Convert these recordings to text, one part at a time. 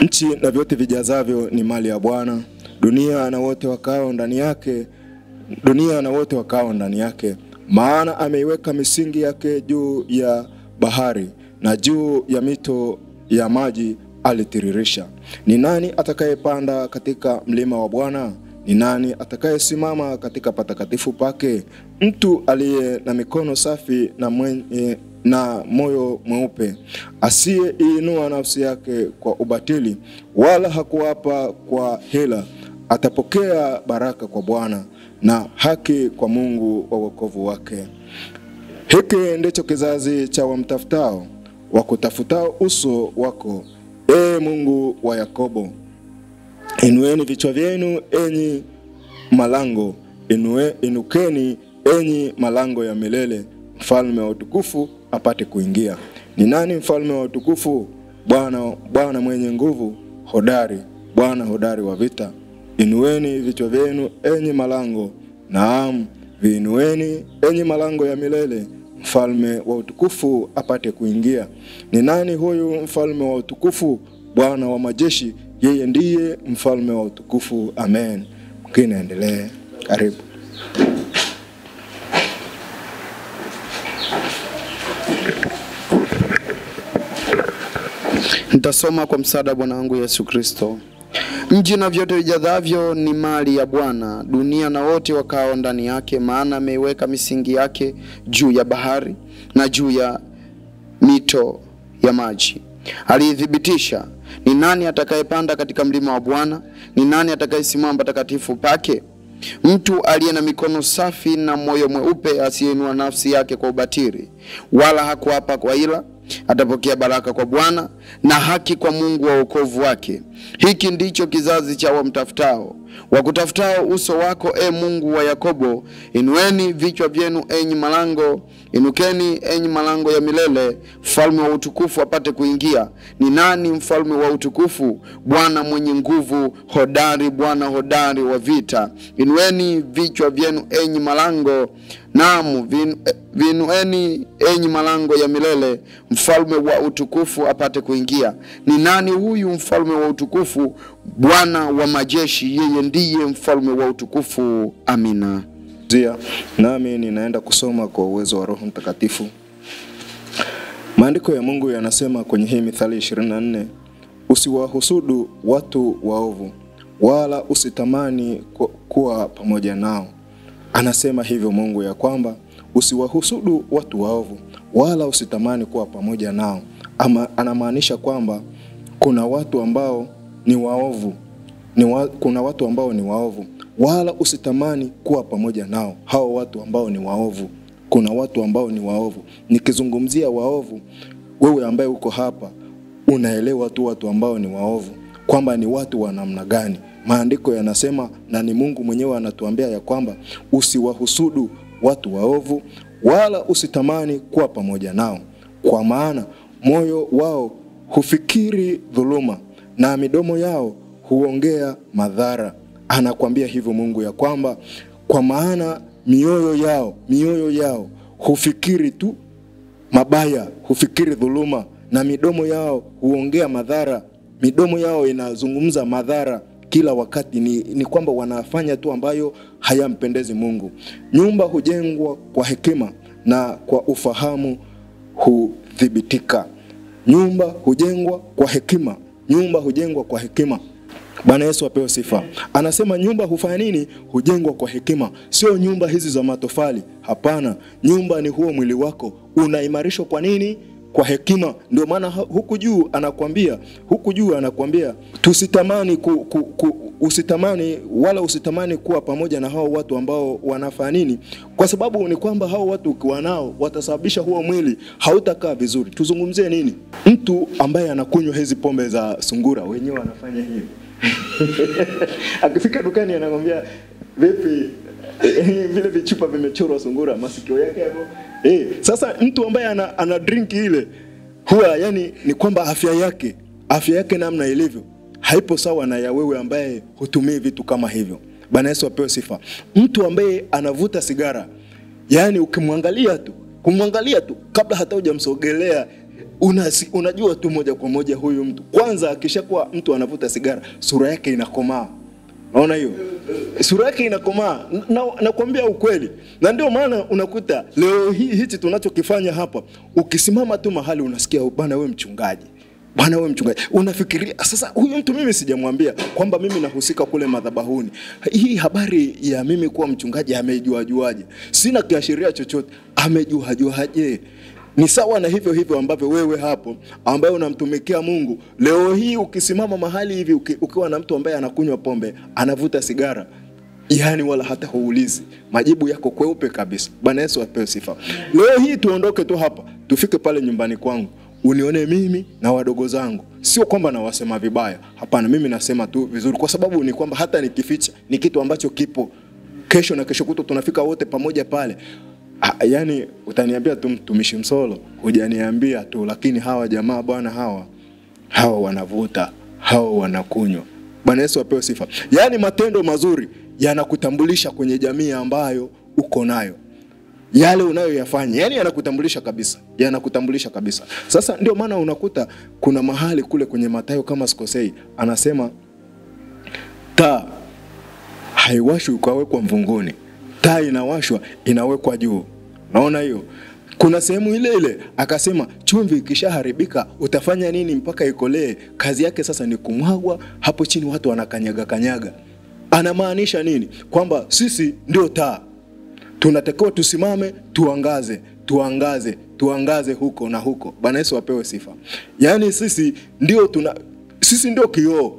Nchi na vyote vijazavyo ni mali ya Bwana, dunia na wote wakao ndani yake. Maana ameiweka misingi yake juu ya bahari, na juu ya mito ya maji alitiririsha. Ni nani atakayepanda katika mlima wa Bwana? Ni nani atakayesimama katika patakatifu pake? Mtu aliye na mikono safi na moyo mweupe, asiyeinua nafsi yake kwa ubatili, wala hakuapa kwa hila, atapokea baraka kwa Bwana na haki kwa Mungu wa wokovu wake. Hiki ndicho kizazi cha wamtafutao, wakutafutao uso wako, Mungu wa Yakobo. Inueni vichwa vyenu enyi malango, inukeni enyi malango ya milele, mfalme wa utukufu apate kuingia. Ni nani mfalme wa utukufu? Bwana mwenye nguvu, hodari, Bwana hodari wa vita. Inueni vichwa vyenu enyi malango, naam, viinueni enyi malango ya milele, mfalme wa utukufu apate kuingia. Ni nani huyu mfalme wa utukufu? Bwana wa majeshi, yeye ndiye mfalme wa utukufu. Amen. Mwingine endelee. Karibu. Nitasoma kwa msaada wa Bwana wangu Yesu Kristo. Nchi na vyote vijazavyo ni mali ya Bwana, dunia na wote wakao ndani yake. Maana ameiweka misingi yake juu ya bahari, na juu ya mito ya maji aliithibitisha. Ni nani atakayepanda katika mlima wa Bwana? Ni nani atakayesimama patakatifu pake? Mtu aliye na mikono safi na moyo mweupe, asiyeinua nafsi yake kwa ubatili, wala hakuapa kwa hila, atapokea baraka kwa Bwana na haki kwa Mungu wa wokovu wake. Hiki ndicho kizazi cha wamtafutao, wakutafutao uso wako, Mungu wa Yakobo. Inueni vichwa vyenu enyi malango, inukeni enyi malango ya milele, mfalme wa utukufu apate kuingia. Ni nani mfalme wa utukufu? Bwana mwenye nguvu, hodari, Bwana hodari wa vita. Inueni vichwa vyenu enyi malango, naam, viinueni enyi malango ya milele, mfalme wa utukufu apate kuingia. Ni nani huyu mfalme wa utukufu? Bwana wa majeshi, yeye ndiye mfalme wa utukufu. Amina. Nami ninaenda kusoma kwa uwezo wa Roho Mtakatifu. Maandiko ya Mungu yanasema kwenye hii Mithali 24, usiwahusudu watu waovu, wala usitamani kuwa pamoja nao. Anasema hivyo Mungu ya kwamba usiwahusudu watu waovu, wala usitamani kuwa pamoja nao. Ama anamaanisha kwamba kuna watu ambao ni waovu, kuna watu ambao ni waovu, wala usitamani kuwa pamoja nao. Hao watu ambao ni waovu, kuna watu ambao ni waovu. Nikizungumzia waovu, wewe ambaye uko hapa unaelewa tu watu ambao ni waovu kwamba ni watu wa namna gani. Maandiko yanasema, na ni Mungu mwenyewe anatuambia ya kwamba usiwahusudu watu waovu, wala usitamani kuwa pamoja nao, kwa maana moyo wao hufikiri dhuluma, na midomo yao huongea madhara. Anakuambia hivyo Mungu ya kwamba kwa maana mioyo yao hufikiri tu mabaya, hufikiri dhuluma, na midomo yao huongea madhara. Midomo yao inazungumza madhara kila wakati, ni kwamba wanafanya tu ambayo hayampendezi Mungu. Nyumba hujengwa kwa hekima, na kwa ufahamu huthibitika. Nyumba hujengwa kwa hekima, nyumba hujengwa kwa hekima. Bwana Yesu apewe sifa. Anasema nyumba hufanya nini? Hujengwa kwa hekima. Sio nyumba hizi za matofali, hapana. Nyumba ni huo mwili wako, unaimarishwa kwa nini? Kwa hekima. Ndio maana huku juu anakuambia tusitamani usitamani kuwa pamoja na hao watu ambao wanafanya nini? Kwa sababu ni kwamba hao watu ukiwa nao watasababisha huo mwili hautakaa vizuri. Tuzungumzie nini? Mtu ambaye anakunywa hizi pombe za sungura, wenyewe anafanya hivi. Akifika dukani anakuambia vipi vile vichupa vimechorwa sungura, masikio yake hapo. Sasa mtu ambaye ana drink ile, huwa yani ni kwamba afya yake namna ilivyo haipo sawa na ya wewe ambaye hutumii vitu kama hivyo. Bwana Yesu apewe sifa. Mtu ambaye anavuta sigara, yani ukimwangalia tu kabla hata hujamsogelea, unajua tu moja kwa moja huyu mtu. Kwanza akishakuwa mtu anavuta sigara, sura yake inakomaa. Unaona hiyo? Sura yake inakomaa. Nakwambia ukweli. Na ndio maana unakuta leo hichi tunachokifanya hapa, ukisimama tu mahali unasikia bwana wewe mchungaji. Bwana wewe mchungaji. Unafikiria sasa huyu mtu mimi sijamwambia kwamba mimi nahusika kule madhabahuni. Hii habari ya mimi kuwa mchungaji amejuaje? Sina kiashiria chochote. Amejuaje? Ni sawa na hivyo ambavyo wewe hapo ambaye unamtumikia Mungu, leo hii ukisimama mahali hivi ukiwa na mtu ambaye anakunywa pombe, anavuta sigara, yani wala hata huulizi, majibu yako kweupe kabisa. Bwana Yesu apewe sifa. Leo hii tuondoke tu hapa, tufike pale nyumbani kwangu, unione mimi na wadogo zangu. Sio kwamba nawasema vibaya, hapana, mimi nasema tu vizuri, kwa sababu ni kwamba hata nikificha ni kitu ambacho kipo. Kesho na kesho kutwa tunafika wote pamoja pale. Yani utaniambia tu mtumishi Msolo, hujaniambia tu, lakini hawa jamaa bwana hawa wanavuta, hawa wanakunywa. Bwana Yesu apewe sifa. Yani matendo mazuri yanakutambulisha kwenye jamii ambayo uko nayo. Yale unayoyafanya yani yanakutambulisha kabisa. Yanakutambulisha kabisa. Sasa ndio maana unakuta kuna mahali kule kwenye Mathayo kama sikosei, anasema taa haiwashwi ikawekwa mvunguni. Taa inawashwa inawekwa juu. Naona hiyo. Kuna sehemu ile akasema chumvi ikishaharibika utafanya nini mpaka ikolee? Kazi yake sasa ni kumwagwa hapo chini, watu wanakanyaga. Anamaanisha nini? Kwamba sisi ndio taa. Tunatakiwa tusimame, tuangaze huko na huko. Bwana Yesu apewe sifa. Yani sisi ndio kioo.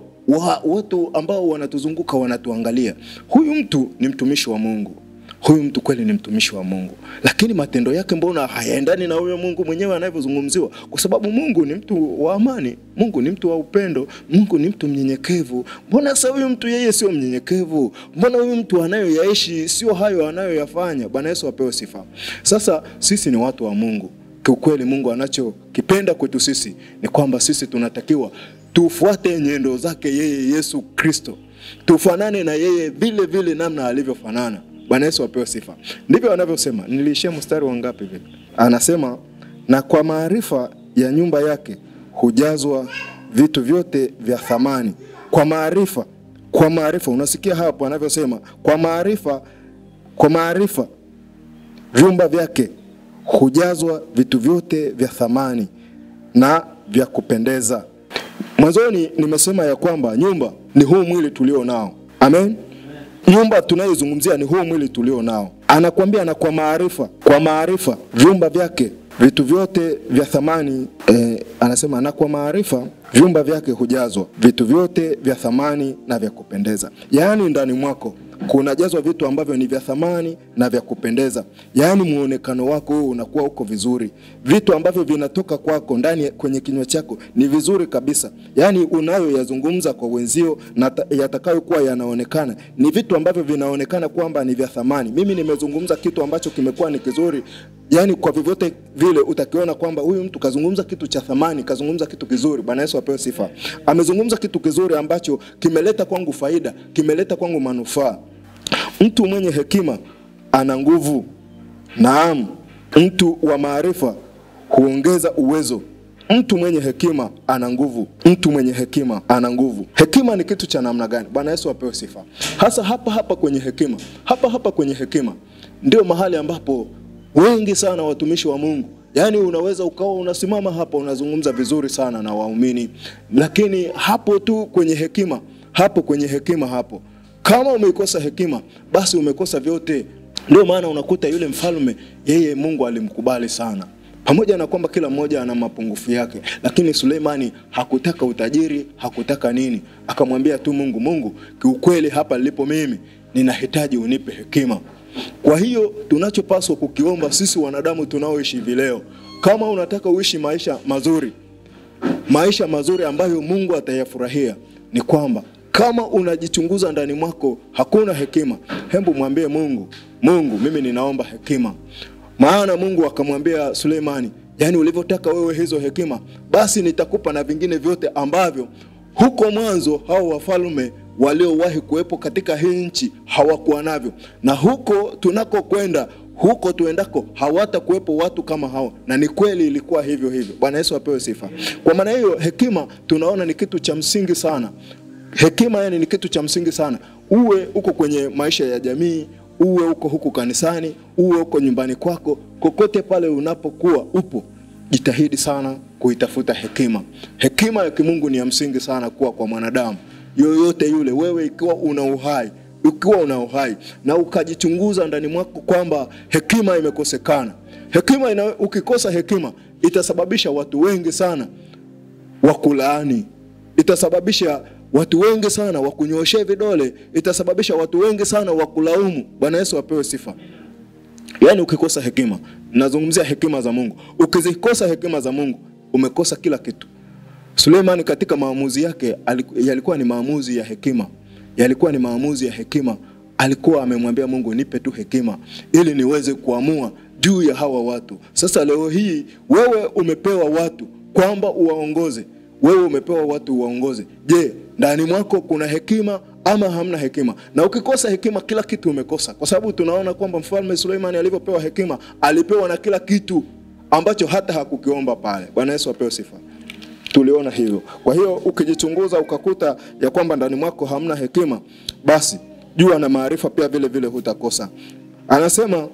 Watu ambao wanatuzunguka wanatuangalia. Huyu mtu ni mtumishi wa Mungu. Huyu mtu kweli ni mtumishi wa Mungu. Lakini matendo yake mbona hayaendani na huyo Mungu mwenyewe anavyozungumziwa? Kwa sababu Mungu ni mtu wa amani, Mungu ni mtu wa upendo, Mungu ni mtu mnyenyekevu. Mbona sasa huyu mtu yeye sio mnyenyekevu? Mbona huyu mtu anayoyaishi sio hayo anayoyafanya? Bwana Yesu apewe sifa. Sasa sisi ni watu wa Mungu. Kiukweli Mungu anachokipenda kwetu sisi ni kwamba sisi tunatakiwa tufuate nyendo zake yeye Yesu Kristo. Tufanane na yeye vile namna alivyofanana. Bwana Yesu apewe sifa. Ndivyo anavyosema. Niliishia mstari wa ngapi vile? Anasema na kwa maarifa ya nyumba yake hujazwa vitu vyote vya thamani. Kwa maarifa unasikia hapo anavyosema kwa maarifa vyumba vyake hujazwa vitu vyote vya thamani na vya kupendeza. Mwanzoni nimesema ya kwamba nyumba ni huu mwili tulio nao. Amen. Nyumba tunayozungumzia ni huu mwili tulio nao. Anakuambia na kwa maarifa vyumba vyake vitu vyote vya thamani, anasema na kwa maarifa vyumba vyake hujazwa vitu vyote vya thamani na vya kupendeza. Yaani ndani mwako kunajazwa vitu ambavyo ni vya thamani na vya kupendeza. Yaani muonekano wako wewe unakuwa uko vizuri. Vitu ambavyo vinatoka kwako ndani kwenye kinywa chako ni vizuri kabisa. Yaani unayoyazungumza kwa wenzio na yatakayokuwa yanaonekana ni vitu ambavyo vinaonekana kwamba ni vya thamani. Mimi nimezungumza kitu ambacho kimekuwa ni kizuri. Yaani kwa vyovyote vile utakiona kwamba huyu mtu kazungumza kitu cha thamani, kazungumza kitu kizuri. Bwana Yesu apewe sifa. Amezungumza kitu kizuri ambacho kimeleta kwangu faida, kimeleta kwangu manufaa. Mtu mwenye hekima ana nguvu. Naam, mtu wa maarifa huongeza uwezo. Mtu mwenye hekima ana nguvu. Mtu mwenye hekima ana nguvu. Hekima ni kitu cha namna gani? Bwana Yesu apewe sifa. Hasa hapa kwenye hekima. Hapa kwenye hekima ndio mahali ambapo wengi sana watumishi wa Mungu, yani unaweza ukawa unasimama hapa unazungumza vizuri sana na waumini, lakini hapo tu kwenye hekima, hapo kama umeikosa hekima basi umekosa vyote. Ndio maana unakuta yule mfalme yeye Mungu alimkubali sana, pamoja na kwamba kila mmoja ana mapungufu yake, lakini Suleimani hakutaka utajiri, hakutaka nini. Akamwambia tu Mungu, kiukweli hapa nilipo mimi ninahitaji unipe hekima. Kwa hiyo tunachopaswa kukiomba sisi wanadamu tunaoishi hivi leo, kama unataka uishi maisha mazuri ambayo Mungu atayafurahia, ni kwamba kama unajichunguza ndani mwako hakuna hekima, hebu mwambie Mungu, mimi ninaomba hekima. Maana Mungu akamwambia Suleimani, yani ulivyotaka wewe hizo hekima, basi nitakupa na vingine vyote ambavyo huko mwanzo hao wafalme waliowahi kuwepo katika hii nchi hawakuwa navyo. Na huko tunako kwenda huko tuendako hawata kuwepo watu kama hao. Na ni kweli ilikuwa hivyo hivyo. Bwana Yesu apewe sifa. Kwa maana hiyo hekima tunaona ni kitu cha msingi sana. Hekima yani ni kitu cha msingi sana. Uwe uko kwenye maisha ya jamii, uwe uko huku kanisani, uwe uko nyumbani kwako, kokote pale unapokuwa upo, jitahidi sana kuitafuta hekima. Hekima ya kimungu ni ya msingi sana kuwa kwa mwanadamu yoyote yule. Wewe ikiwa una uhai na ukajichunguza ndani mwako kwamba hekima imekosekana, ukikosa hekima itasababisha watu wengi sana wakulaani, itasababisha watu wengi sana wakunyooshe vidole, itasababisha watu wengi sana wakulaumu. Bwana Yesu apewe sifa. Yani ukikosa hekima, nazungumzia hekima za Mungu. Ukizikosa hekima za Mungu, umekosa kila kitu. Suleiman katika maamuzi yake yalikuwa ni maamuzi ya hekima. Yalikuwa ni maamuzi ya hekima. Alikuwa amemwambia Mungu, nipe tu hekima ili niweze kuamua juu ya hawa watu. Sasa leo hii wewe umepewa watu kwamba uwaongoze. Wewe umepewa watu uwaongoze. Je, ndani mwako kuna hekima ama hamna hekima? Na ukikosa hekima, kila kitu umekosa. Kwa sababu tunaona kwamba mfalme Suleiman alivyopewa hekima, alipewa na kila kitu ambacho hata hakukiomba pale. Bwana Yesu apewe sifa. Tuliona hilo. Kwa hiyo ukijichunguza ukakuta ya kwamba ndani mwako hamna hekima, basi jua na maarifa pia vile vile hutakosa. Anasema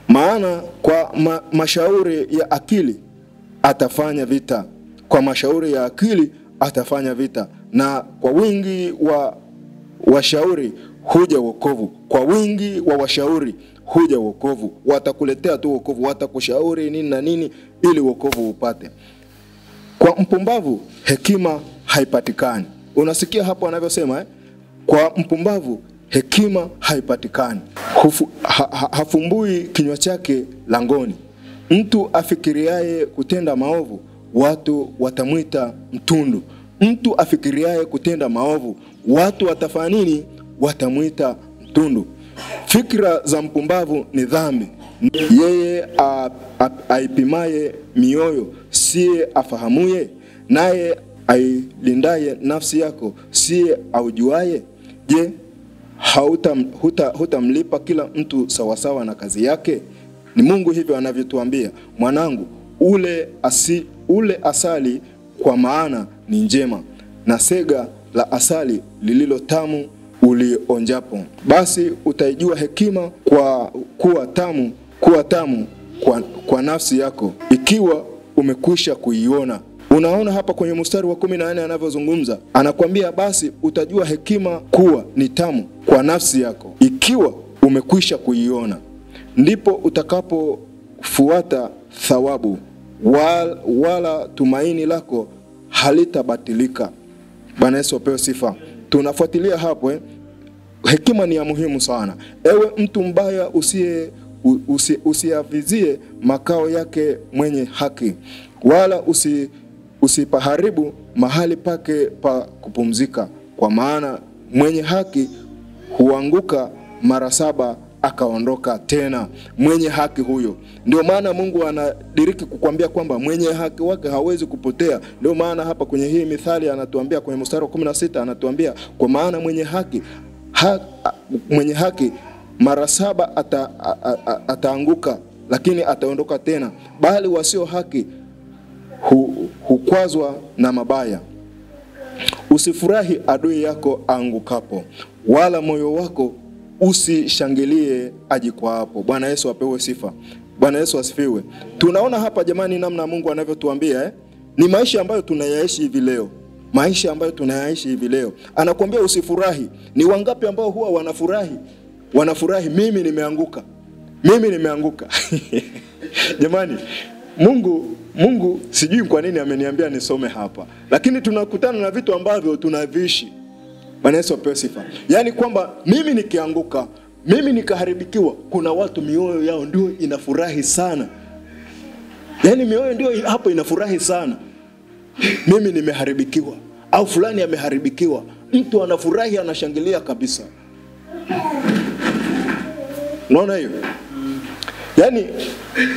maana kwa mashauri ya akili atafanya vita. Kwa mashauri ya akili atafanya vita, na kwa wingi wa washauri huja wokovu. Kwa wingi wa washauri huja wokovu. Watakuletea tu wokovu, watakushauri nini na nini ili wokovu upate. Kwa mpumbavu hekima haipatikani. Unasikia hapo anavyosema Kwa mpumbavu hekima haipatikani. Hafumbui kinywa chake langoni. Mtu afikiriaye kutenda maovu, watu watamuita mtundu. Mtu afikiriaye kutenda maovu, watu watafanya nini? Watamuita mtundu. Fikra za mpumbavu ni dhambi. Yeye aipimaye mioyo siye afahamuye? Naye ailindaye nafsi yako siye aujuaye? Je, hutamlipa kila mtu sawasawa na kazi yake? Ni Mungu hivyo anavyotuambia, mwanangu, ule asali kwa maana ni njema, na sega la asali lililo tamu ulionjapo. Basi utaijua hekima kwa kuwa tamu kwa nafsi yako, ikiwa umekwisha kuiona. Unaona hapa kwenye mstari wa 14 anavyozungumza, anakuambia basi utajua hekima kuwa ni tamu kwa nafsi yako, ikiwa umekwisha kuiona. Ndipo utakapofuata thawabu, wala tumaini lako halitabatilika. Bwana Yesu apewe sifa. Tunafuatilia hapo hekima ni ya muhimu sana. Ewe mtu mbaya, usiavizie makao yake mwenye haki, wala usipaharibu mahali pake pa kupumzika. Kwa maana mwenye haki huanguka mara 7 akaondoka tena. Mwenye haki huyo. Ndio maana Mungu anadiriki kukwambia kwamba mwenye haki wake hawezi kupotea. Ndio maana hapa kwenye hii mithali anatuambia kwenye mstari wa 16 anatuambia, kwa maana mwenye haki mara 7 ataanguka, lakini ataondoka tena, bali wasio haki hukwazwa na mabaya. Usifurahi adui yako angukapo, wala moyo wako usishangilie ajikwaapo. Bwana Yesu apewe sifa. Bwana Yesu asifiwe. Tunaona hapa jamani namna Mungu anavyotuambia ni maisha ambayo tunayaishi hivi leo. Maisha ambayo tunayaishi hivi leo. Anakuambia usifurahi. Ni wangapi ambao huwa wanafurahi? Wanafurahi, mimi nimeanguka. Mimi nimeanguka. Jamani, Mungu sijui kwa nini ameniambia nisome hapa. Lakini tunakutana na vitu ambavyo tunaviishi. Bwana Yesu apewe sifa. Yaani kwamba mimi nikianguka, mimi nikaharibikiwa, kuna watu mioyo yao ndio inafurahi sana. Yaani mioyo ndio hapo inafurahi sana. Mimi nimeharibikiwa au fulani ameharibikiwa. Mtu anafurahi, anashangilia kabisa. Unaona hiyo? Yaani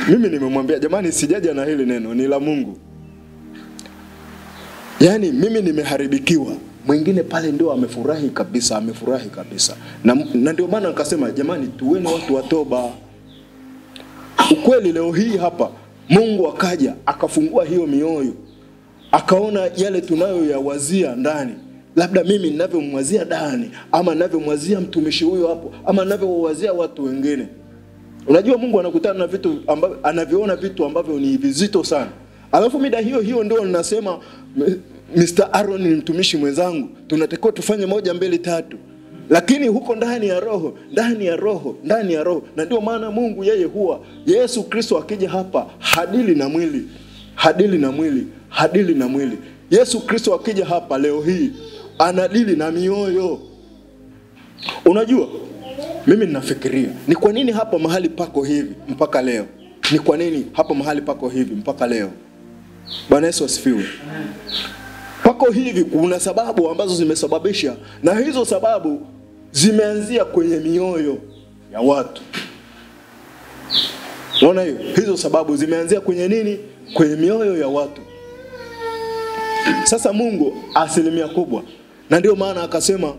mimi nimemwambia jamani, sijaja na hili neno, ni la Mungu. Yaani mimi nimeharibikiwa, mwingine pale ndio amefurahi kabisa, amefurahi kabisa. Na ndio maana nikasema jamani, tuweni watu wa toba. Kiukweli leo hii hapa Mungu akaja akafungua hiyo mioyo, akaona yale tunayoyawazia ndani, labda mimi ninavyomwazia Dani, ama ninavyomwazia mtumishi huyo hapo, ama ninavyowazia watu wengine. Unajua Mungu anakutana na vitu ambavyo anaviona vitu ambavyo ni vizito sana. Alafu mida hiyo ndio ninasema Mr. Aaron ni mtumishi mwenzangu, tunatakiwa tufanye 1 2 3. Lakini huko ndani ya roho. Na ndio maana Mungu yeye huwa Yesu Kristo akija hapa hadili na mwili. Yesu Kristo akija hapa leo hii anadili na mioyo. Unajua mimi ninafikiria ni kwa nini hapa mahali pako hivi mpaka leo? Ni kwa nini hapa mahali pako hivi mpaka leo? Bwana Yesu asifiwe. Pako hivi kuna sababu ambazo zimesababisha, na hizo sababu zimeanzia kwenye mioyo ya watu. Unaona hiyo? Hizo sababu zimeanzia kwenye nini? Kwenye mioyo ya watu. Sasa Mungu asilimia kubwa, na ndio maana akasema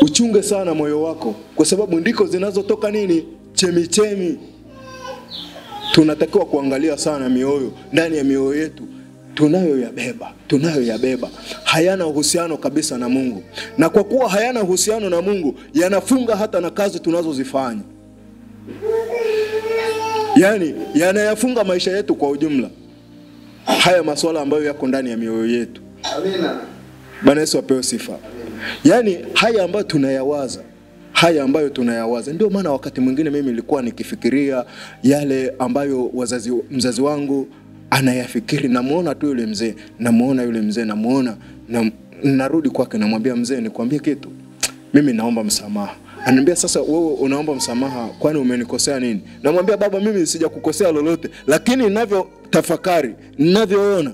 uchunge sana moyo wako, kwa sababu ndiko zinazotoka nini? Chemichemi. Tunatakiwa kuangalia sana mioyo, ndani ya mioyo yetu tunayoyabeba hayana uhusiano kabisa na Mungu. Na kwa kuwa hayana uhusiano na Mungu, yanafunga hata na kazi tunazozifanya. Yani yanayafunga maisha yetu kwa ujumla. Haya masuala ambayo yako ndani ya mioyo yetu. Amina. Bwana Yesu apewe sifa. Yani haya ambayo tunayawaza. Ndio maana wakati mwingine mimi nilikuwa nikifikiria yale ambayo mzazi wangu anayafikiri. Namuona tu yule mzee, namuona na narudi kwake, namwambia mzee, nikwambie kitu, mimi naomba msamaha. Ananiambia, sasa wewe unaomba msamaha, kwani umenikosea nini? Namwambia, baba, mimi sijakukosea lolote, lakini ninavyotafakari, ninavyoona,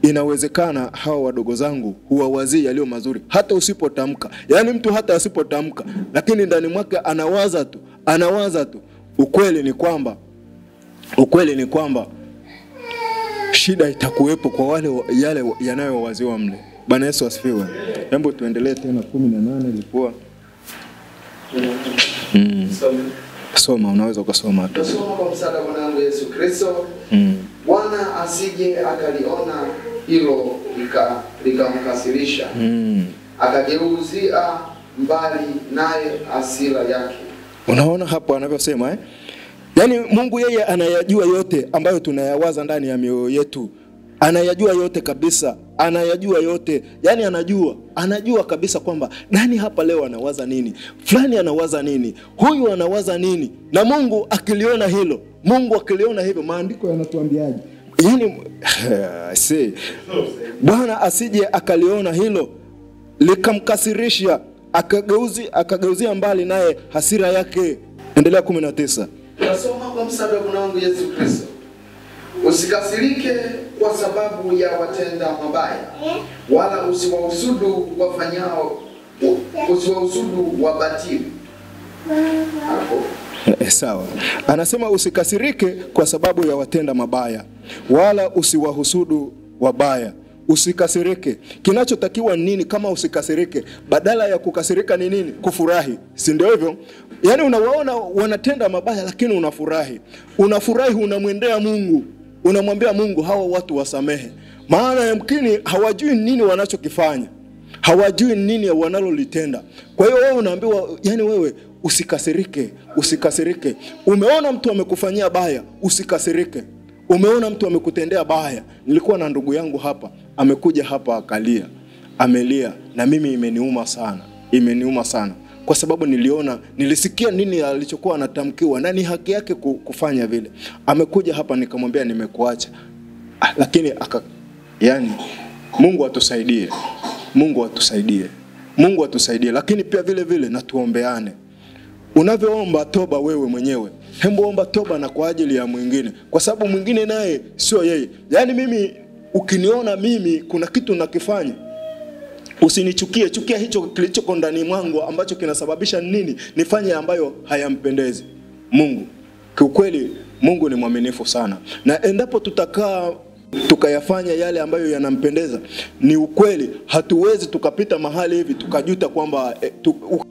inawezekana hawa wadogo zangu huwawazii yaliyo mazuri hata usipotamka. Yani mtu hata asipotamka, lakini ndani mwake anawaza tu. Ukweli ni kwamba shida itakuwepo kwa wale yale yanayowaziwa mle. Bwana Yesu asifiwe. Hebu tuendelee tena 18 ilikuwa. Soma, unaweza ukasoma tu. Tusome kwa msaada wa Bwana Yesu Kristo. Bwana asije akaliona hilo likamkasirisha. Akageuzia mbali naye hasira yake. Unaona hapo anavyosema Yaani Mungu yeye anayajua yote ambayo tunayawaza ndani ya mioyo yetu. Anayajua yote kabisa. Anayajua yote. Yaani anajua kabisa kwamba nani hapa leo anawaza nini, fulani anawaza nini, huyu anawaza nini. Na Mungu akiliona hivyo, maandiko yanatuambiaje? Yaani Bwana asije akaliona hilo likamkasirisha, akageuzia mbali naye hasira yake. Endelea 19. Nasoma kwa msaada wa Bwana Yesu Kristo. Usikasirike kwa sababu ya watenda mabaya, wala usiwahusudu wabatili. Hapo sawa. Anasema usikasirike kwa sababu ya watenda mabaya, wala usiwahusudu wabaya. Usikasirike. Kinachotakiwa nini kama usikasirike? Badala ya kukasirika ni nini? Kufurahi. Si ndio hivyo? Yaani unawaona wanatenda mabaya lakini unafurahi. Unamwendea Mungu. Unamwambia Mungu, hawa watu wasamehe. Maana yamkini hawajui nini wanachokifanya. Hawajui nini wanalolitenda. Kwa hiyo wewe unaambiwa, yani wewe usikasirike. Umeona mtu amekufanyia baya, usikasirike. Umeona mtu amekutendea baya. Nilikuwa na ndugu yangu hapa, amekuja hapa amelia, na mimi imeniuma sana. Kwa sababu nilisikia nini alichokuwa anatamkiwa, na ni haki yake kufanya vile. Amekuja hapa, nikamwambia nimekuacha. Lakini Mungu atusaidie. Lakini pia vile na tuombeane. Unavyoomba toba wewe mwenyewe, hebu omba toba na kwa ajili ya mwingine, kwa sababu mwingine naye sio yeye. Yaani mimi ukiniona mimi kuna kitu nakifanya, usinichukie, chukia hicho kilichoko ndani mwangu ambacho kinasababisha nini nifanye ambayo hayampendezi Mungu. Kiukweli Mungu ni mwaminifu sana. Na endapo tutakaa tukayafanya yale ambayo yanampendeza. Ni ukweli, hatuwezi tukapita mahali hivi tukajuta kwamba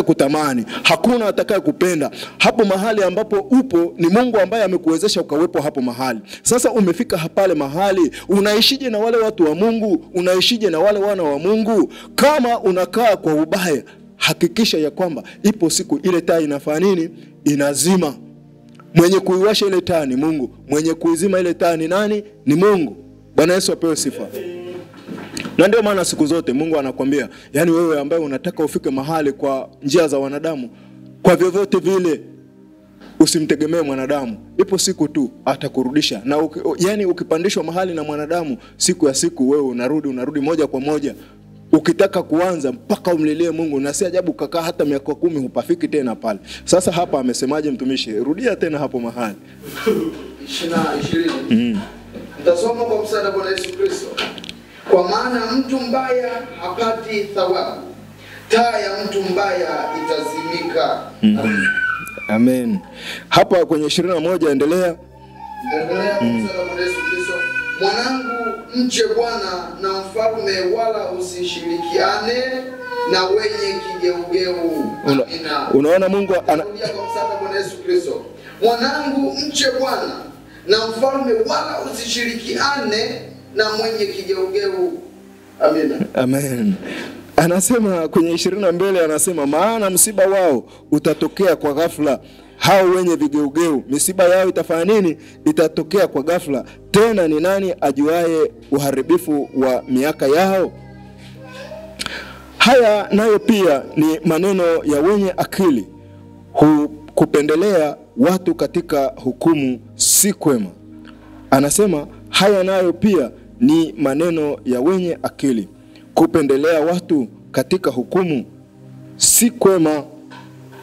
kutamani. Hakuna atakaye kupenda. Hapo mahali ambapo upo ni Mungu ambaye amekuwezesha ukawepo hapo mahali. Sasa umefika pale mahali, unaishije na wale watu wa Mungu? Unaishije na wale wana wa Mungu? Kama unakaa kwa ubaya, hakikisha ya kwamba ipo siku ile taa inafanya nini? Inazima. Mwenye kuiwasha ile taa ni Mungu. Mwenye kuizima ile taa ni nani? Ni Mungu. Bwana Yesu apewe sifa. Na ndio maana siku zote Mungu anakuambia, yani wewe ambaye unataka ufike mahali kwa njia za wanadamu, kwa vyovyote vile usimtegemee mwanadamu. Ipo siku tu atakurudisha. Na yani ukipandishwa mahali na mwanadamu, siku ya siku wewe unarudi moja kwa moja. Ukitaka kuanza mpaka umlilie Mungu, na si ajabu kakaa hata miaka 10 hupafiki tena pale. Sasa hapa amesemaje mtumishi? Rudia tena hapo mahali. 20. Tutasoma kwa msaada Bwana Yesu Kristo. Kwa maana mtu mbaya hapati thawabu, taa ya mtu mbaya itazimika. Amen. Hapa kwenye 21 endelea. Endelea kwa msaada Bwana Yesu Kristo. Mwanangu, mche Bwana na mfalme, wala usishirikiane na wenye kigeugeu. Amina. Unaona Mungu anarudia kwa msaada Bwana Yesu Kristo. Mwanangu, mche Bwana na mfalme, wala usishirikiane na mwenye kigeugeu. Amina. Amen. Anasema kwenye 22 anasema, maana msiba wao utatokea kwa ghafla. Hao wenye vigeugeu, misiba yao itafanya nini? Itatokea kwa ghafla. Tena ni nani ajuaye uharibifu wa miaka yao? Haya nayo pia ni maneno ya wenye akili. Kupendelea watu katika hukumu si kwema. Anasema haya nayo pia ni maneno ya wenye akili. Kupendelea watu katika hukumu si kwema.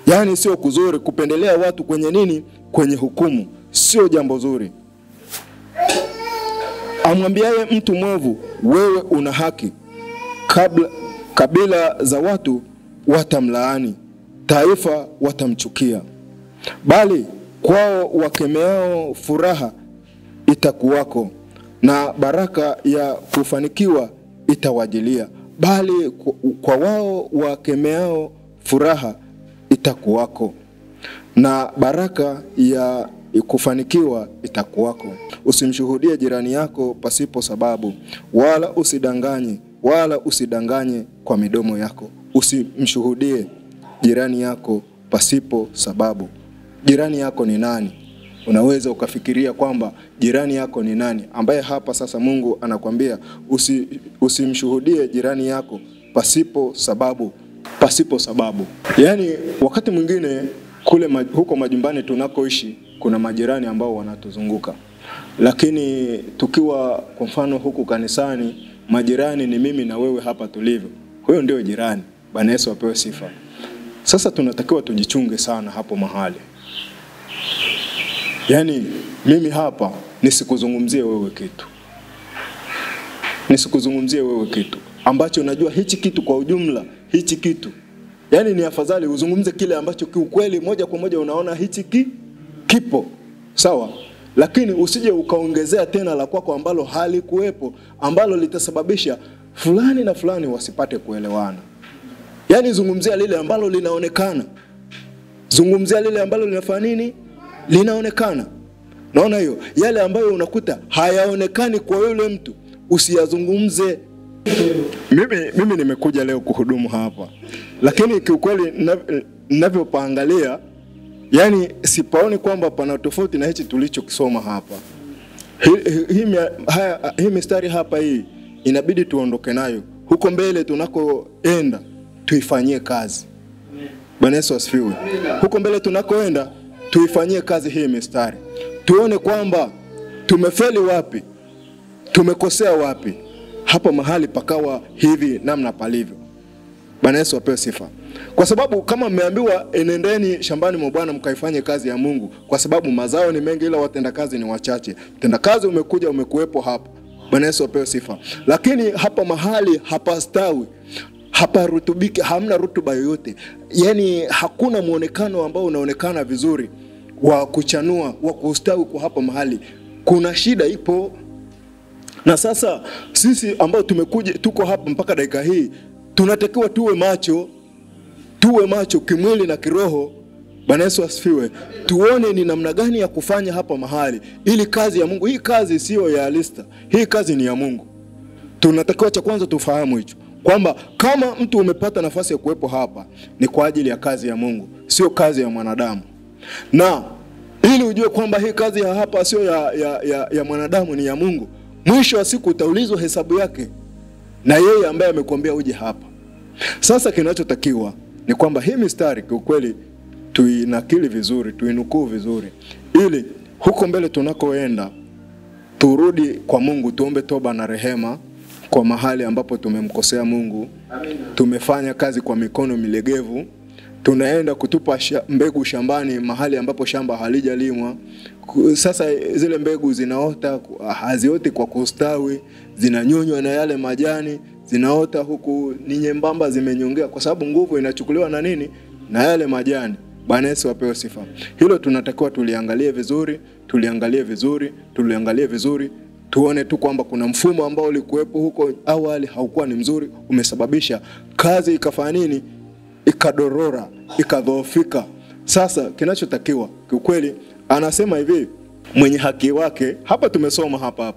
Yani sio kuzuri kupendelea watu kwenye nini? Kwenye hukumu. Sio jambo zuri. Amwambiaye mtu mwovu, wewe una haki, kabila za watu watamlaani, taifa watamchukia. Bali kwao wakemeao furaha itakuwako, na baraka ya kufanikiwa itawajilia. Bali kwa wao wakemeao furaha itakuwako, na baraka ya kufanikiwa itakuwako. Usimshuhudie jirani yako pasipo sababu, wala usidanganye kwa midomo yako. Usimshuhudie jirani yako pasipo sababu. Jirani yako ni nani? Unaweza ukafikiria kwamba jirani yako ni nani, ambaye hapa sasa Mungu anakuambia usimshuhudie jirani yako pasipo sababu. Pasipo sababu. Yani wakati mwingine kule huko majumbani tunakoishi kuna majirani ambao wanatuzunguka. Lakini tukiwa kwa mfano huku kanisani, majirani ni mimi na wewe hapa tulivyo. Huyo ndio jirani. Bwana Yesu apewe sifa. Sasa tunatakiwa tujichunge sana hapo mahali. Yani mimi hapa nisikuzungumzie wewe kitu. Nisikuzungumzie wewe kitu ambacho najua hichi kitu kwa ujumla, hichi kitu. Yani ni afadhali uzungumze kile ambacho kiukweli moja kwa moja unaona hichi kipo. Sawa? Lakini usije ukaongezea tena la kwako ambalo halikuwepo, ambalo litasababisha fulani na fulani wasipate kuelewana. Yani zungumzia lile ambalo linaonekana. Zungumzia lile ambalo linafanya nini? Linaonekana. Naona hiyo. Yale ambayo unakuta hayaonekani kwa yule mtu, usiyazungumze. Mimi nimekuja leo kuhudumu hapa. Lakini kiukweli ninavyopaangalia, yani sipaoni kwamba pana tofauti na hichi tulichokisoma hapa. Hii mistari hapa hii inabidi tuondoke nayo. Huko mbele tunakoenda tuifanyie kazi. Bwana Yesu asifiwe. Huko mbele tunakoenda tuifanyie kazi hii mistari. Tuone kwamba tumefeli wapi, tumekosea wapi, hapa mahali pakawa hivi namna palivyo. Bwana Yesu apewe sifa. Kwa sababu kama mmeambiwa enendeni shambani mwa Bwana mkaifanye kazi ya Mungu, kwa sababu mazao ni mengi ila watendakazi ni wachache. Utendakazi umekuwepo hapa. Bwana Yesu apewe sifa. Lakini hapa mahali hapastawi, hapa rutubiki, hamna rutuba yoyote. Yani hakuna muonekano ambao unaonekana vizuri wa kuchanua, wa kustawi kwa hapa mahali. Kuna shida ipo. Na sasa sisi ambao tuko hapa mpaka dakika hii, tunatakiwa tuwe macho kimwili na kiroho. Bwana Yesu asifiwe. Tuone ni namna gani ya kufanya hapa mahali ili kazi ya Mungu. Hii kazi sio ya Alista, hii kazi ni ya Mungu. Tunatakiwa cha kwanza tufahamu hicho, kwamba kama mtu umepata nafasi ya kuwepo hapa ni kwa ajili ya kazi ya Mungu, sio kazi ya mwanadamu. Na ili ujue kwamba hii kazi ya hapa sio ya mwanadamu, ni ya Mungu, mwisho wa siku utaulizwa hesabu yake na yeye ambaye amekuambia uje hapa. Sasa kinachotakiwa ni kwamba hii mistari kwa kweli tuinakili vizuri, tuinukuu vizuri, ili huko mbele tunakoenda turudi kwa Mungu, tuombe toba na rehema kwa mahali ambapo tumemkosea Mungu. Tumefanya kazi kwa mikono milegevu, tunaenda kutupa mbegu shambani mahali ambapo shamba halijalimwa. Sasa zile mbegu zinaota, hazioti kwa kustawi, zinanyonywa na yale majani, zinaota huku ni nyembamba, zimenyongea kwa sababu nguvu inachukuliwa na nini? Na yale majani. Bwana Yesu apewe sifa. Hilo tunatakiwa tuliangalie vizuri, tuone tu kwamba kuna mfumo ambao ulikuwepo huko awali haukuwa ni mzuri, umesababisha kazi ikafanya nini? Ikadorora, ikadhoofika. Sasa kinachotakiwa kiukweli, anasema hivi, mwenye haki wake, hapa tumesoma hapa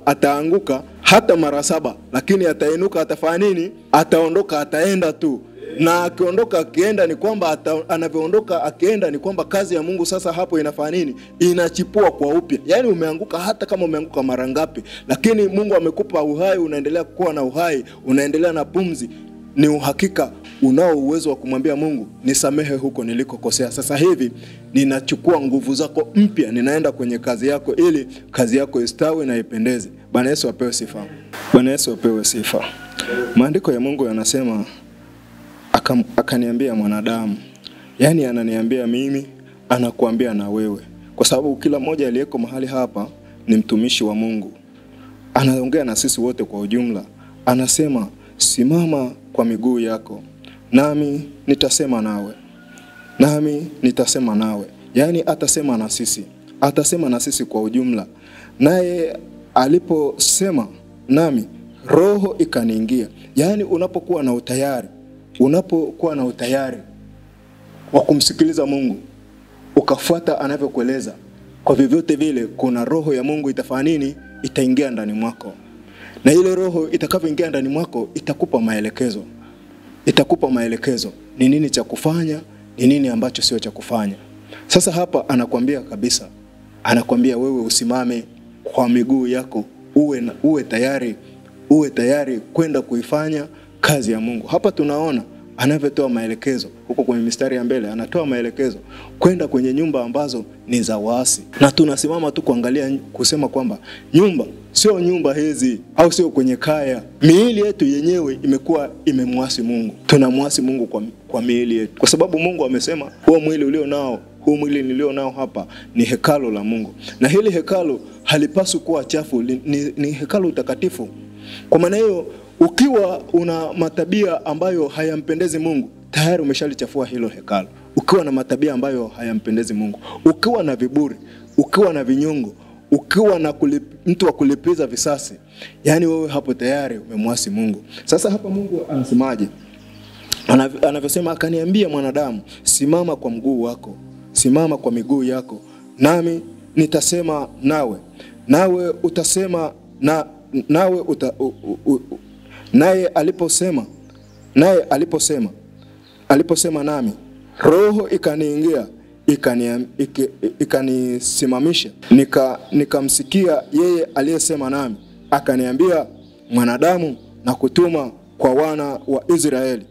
ataanguka hata mara 7, lakini atainuka, atafanya nini? Ataondoka, ataenda tu. Na akiondoka akienda ni kwamba anavyoondoka akienda ni kwamba kazi ya Mungu sasa hapo inafanya nini? Inachipua kwa upya. Yaani umeanguka hata kama umeanguka mara ngapi, lakini Mungu amekupa uhai, unaendelea kuwa na uhai, unaendelea na pumzi. Ni uhakika unao uwezo wa kumwambia Mungu, nisamehe huko nilikokosea. Sasa hivi ninachukua nguvu zako mpya, ninaenda kwenye kazi yako ili kazi yako istawi na ipendeze. Bwana Yesu apewe sifa. Bwana Yesu apewe sifa. Maandiko ya Mungu yanasema, akaniambia mwanadamu, yani ananiambia mimi, anakuambia na wewe, kwa sababu kila mmoja aliyeko mahali hapa ni mtumishi wa Mungu. Anaongea na sisi wote kwa ujumla. Anasema, simama kwa miguu yako, nami nitasema nawe. Yani atasema na sisi kwa ujumla. Naye aliposema nami, roho ikaniingia. Yani unapokuwa na utayari wa kumsikiliza Mungu, ukafuata anavyokueleza, kwa vyovyote vile kuna roho ya Mungu itafanya nini? Itaingia ndani mwako. Na ile roho itakapoingia ndani mwako itakupa maelekezo. Ni nini cha kufanya, ni nini ambacho sio cha kufanya. Sasa hapa anakuambia kabisa, anakuambia wewe usimame kwa miguu yako, uwe tayari kwenda kuifanya kazi ya Mungu. Hapa tunaona anavyotoa maelekezo huko kwenye mistari ya mbele, anatoa maelekezo kwenda kwenye nyumba ambazo ni za waasi. Na tunasimama tu kuangalia kusema kwamba nyumba sio nyumba hizi au sio kwenye kaya. Miili yetu yenyewe imekuwa imemwasi Mungu. Tunamwasi Mungu kwa miili yetu. Kwa sababu Mungu amesema, huu mwili nilio nao hapa ni hekalu la Mungu. Na hili hekalu halipaswi kuwa chafu, ni hekalu takatifu. Kwa maana hiyo, ukiwa una matabia ambayo hayampendezi Mungu, tayari umeshalichafua hilo hekalu. Ukiwa na matabia ambayo hayampendezi Mungu, ukiwa na viburi, ukiwa na vinyongo, ukiwa na mtu wa kulipiza visasi, yani wewe hapo tayari umemwasi Mungu. Sasa hapa Mungu anasemaje? Anavyosema, akaniambia mwanadamu, simama kwa miguu yako, nami nitasema nawe. Naye aliposema nami, roho ikaniingia, ikanisimamisha. Nikamsikia yeye aliyesema nami, akaniambia, mwanadamu, nakutuma kwa wana wa Israeli.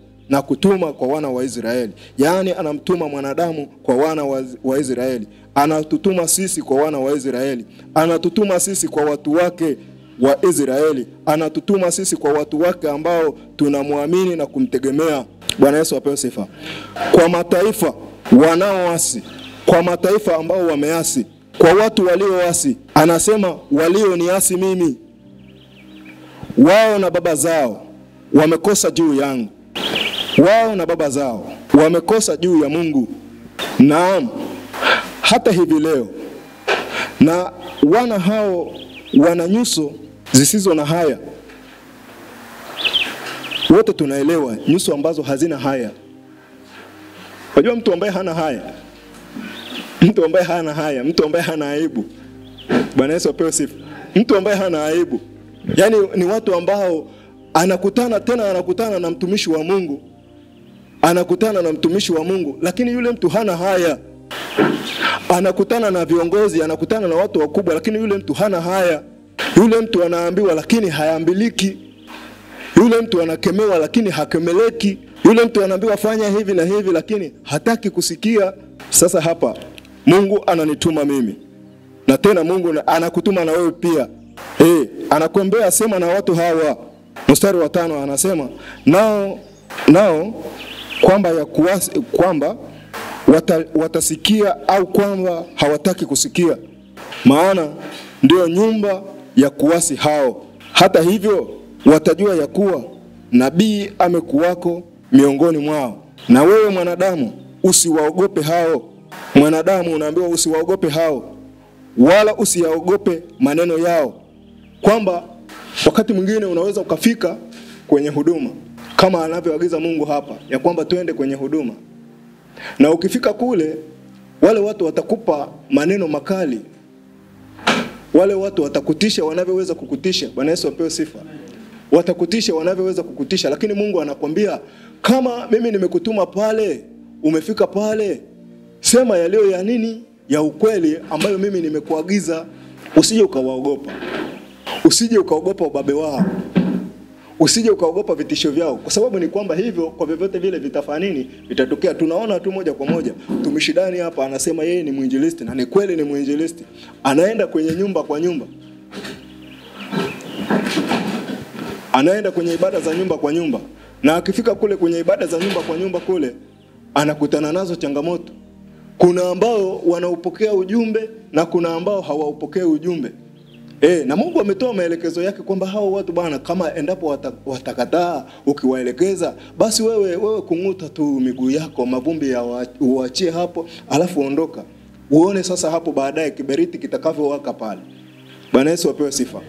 Yani anamtuma mwanadamu kwa wana wa Israeli. Anatutuma sisi kwa wana wa Israeli. Anatutuma sisi kwa watu wake wa Israeli. Anatutuma sisi kwa watu wake ambao tunamwamini na kumtegemea. Bwana Yesu apewe sifa. Kwa mataifa wanaoasi, kwa mataifa ambao wameasi, kwa watu walioasi. Anasema walioniasi mimi, wao na baba zao wamekosa juu yangu. Wao na baba zao wamekosa juu ya Mungu. Naam, hata hivi leo. Na wana hao wana nyuso zisizo na haya. Wote tunaelewa nyuso ambazo hazina haya. Unajua mtu ambaye hana haya, mtu ambaye hana haya, mtu ambaye hana aibu. Bwana Yesu apewe sifa. Mtu ambaye hana aibu, yani ni watu ambao anakutana na mtumishi wa Mungu. Anakutana na mtumishi wa Mungu, lakini yule mtu hana haya. Anakutana na viongozi, anakutana na watu wakubwa, lakini yule mtu hana haya. Yule mtu anaambiwa lakini hayaambiliki. Yule mtu anakemewa lakini hakemeleki. Yule mtu anaambiwa fanya hivi na hivi lakini hataki kusikia. Sasa hapa Mungu ananituma mimi, na tena Mungu anakutuma na wewe pia. Anakuambia sema na watu hawa. Mstari wa 5 anasema nao kwamba watasikia au kwamba hawataki kusikia, maana ndio nyumba ya kuasi hao. Hata hivyo watajua ya kuwa nabii amekuwako miongoni mwao. Na wewe mwanadamu usiwaogope hao. Mwanadamu unaambiwa usiwaogope hao, wala usiyaogope maneno yao. Kwamba wakati mwingine unaweza ukafika kwenye huduma kama anavyoagiza Mungu hapa ya kwamba tuende kwenye huduma, na ukifika kule wale watu watakupa maneno makali. Wale watu watakutisha wanavyoweza kukutisha. Bwana Yesu apewe sifa. Watakutisha wanavyoweza kukutisha, lakini Mungu anakuambia kama mimi nimekutuma pale, umefika pale, sema yaliyo ya nini? Ya ukweli ambayo mimi nimekuagiza. Usije ukawaogopa. Usije ukaogopa ubabe wao. Usije ukaogopa vitisho vyao, kwa sababu ni kwamba hivyo kwa vyovyote vile vitafanya vitatokea. Tunaona tu moja kwa moja tumishidani hapa anasema yeye ni mwinjilisti, na ni kweli ni mwinjilisti. Anaenda kwenye nyumba kwa nyumba. Anaenda kwenye ibada za nyumba kwa nyumba, na akifika kule kwenye ibada za nyumba kwa nyumba kule anakutana nazo changamoto. Kuna ambao wanaupokea ujumbe na kuna ambao hawaupokea ujumbe. Na Mungu ametoa maelekezo yake kwamba hao watu bwana, kama endapo watakataa ukiwaelekeza, basi wewe kunguta tu miguu yako, mavumbi ya uachie hapo, alafu ondoka. Uone sasa hapo baadaye kiberiti kitakavyowaka pale. Bwana Yesu apewe sifa.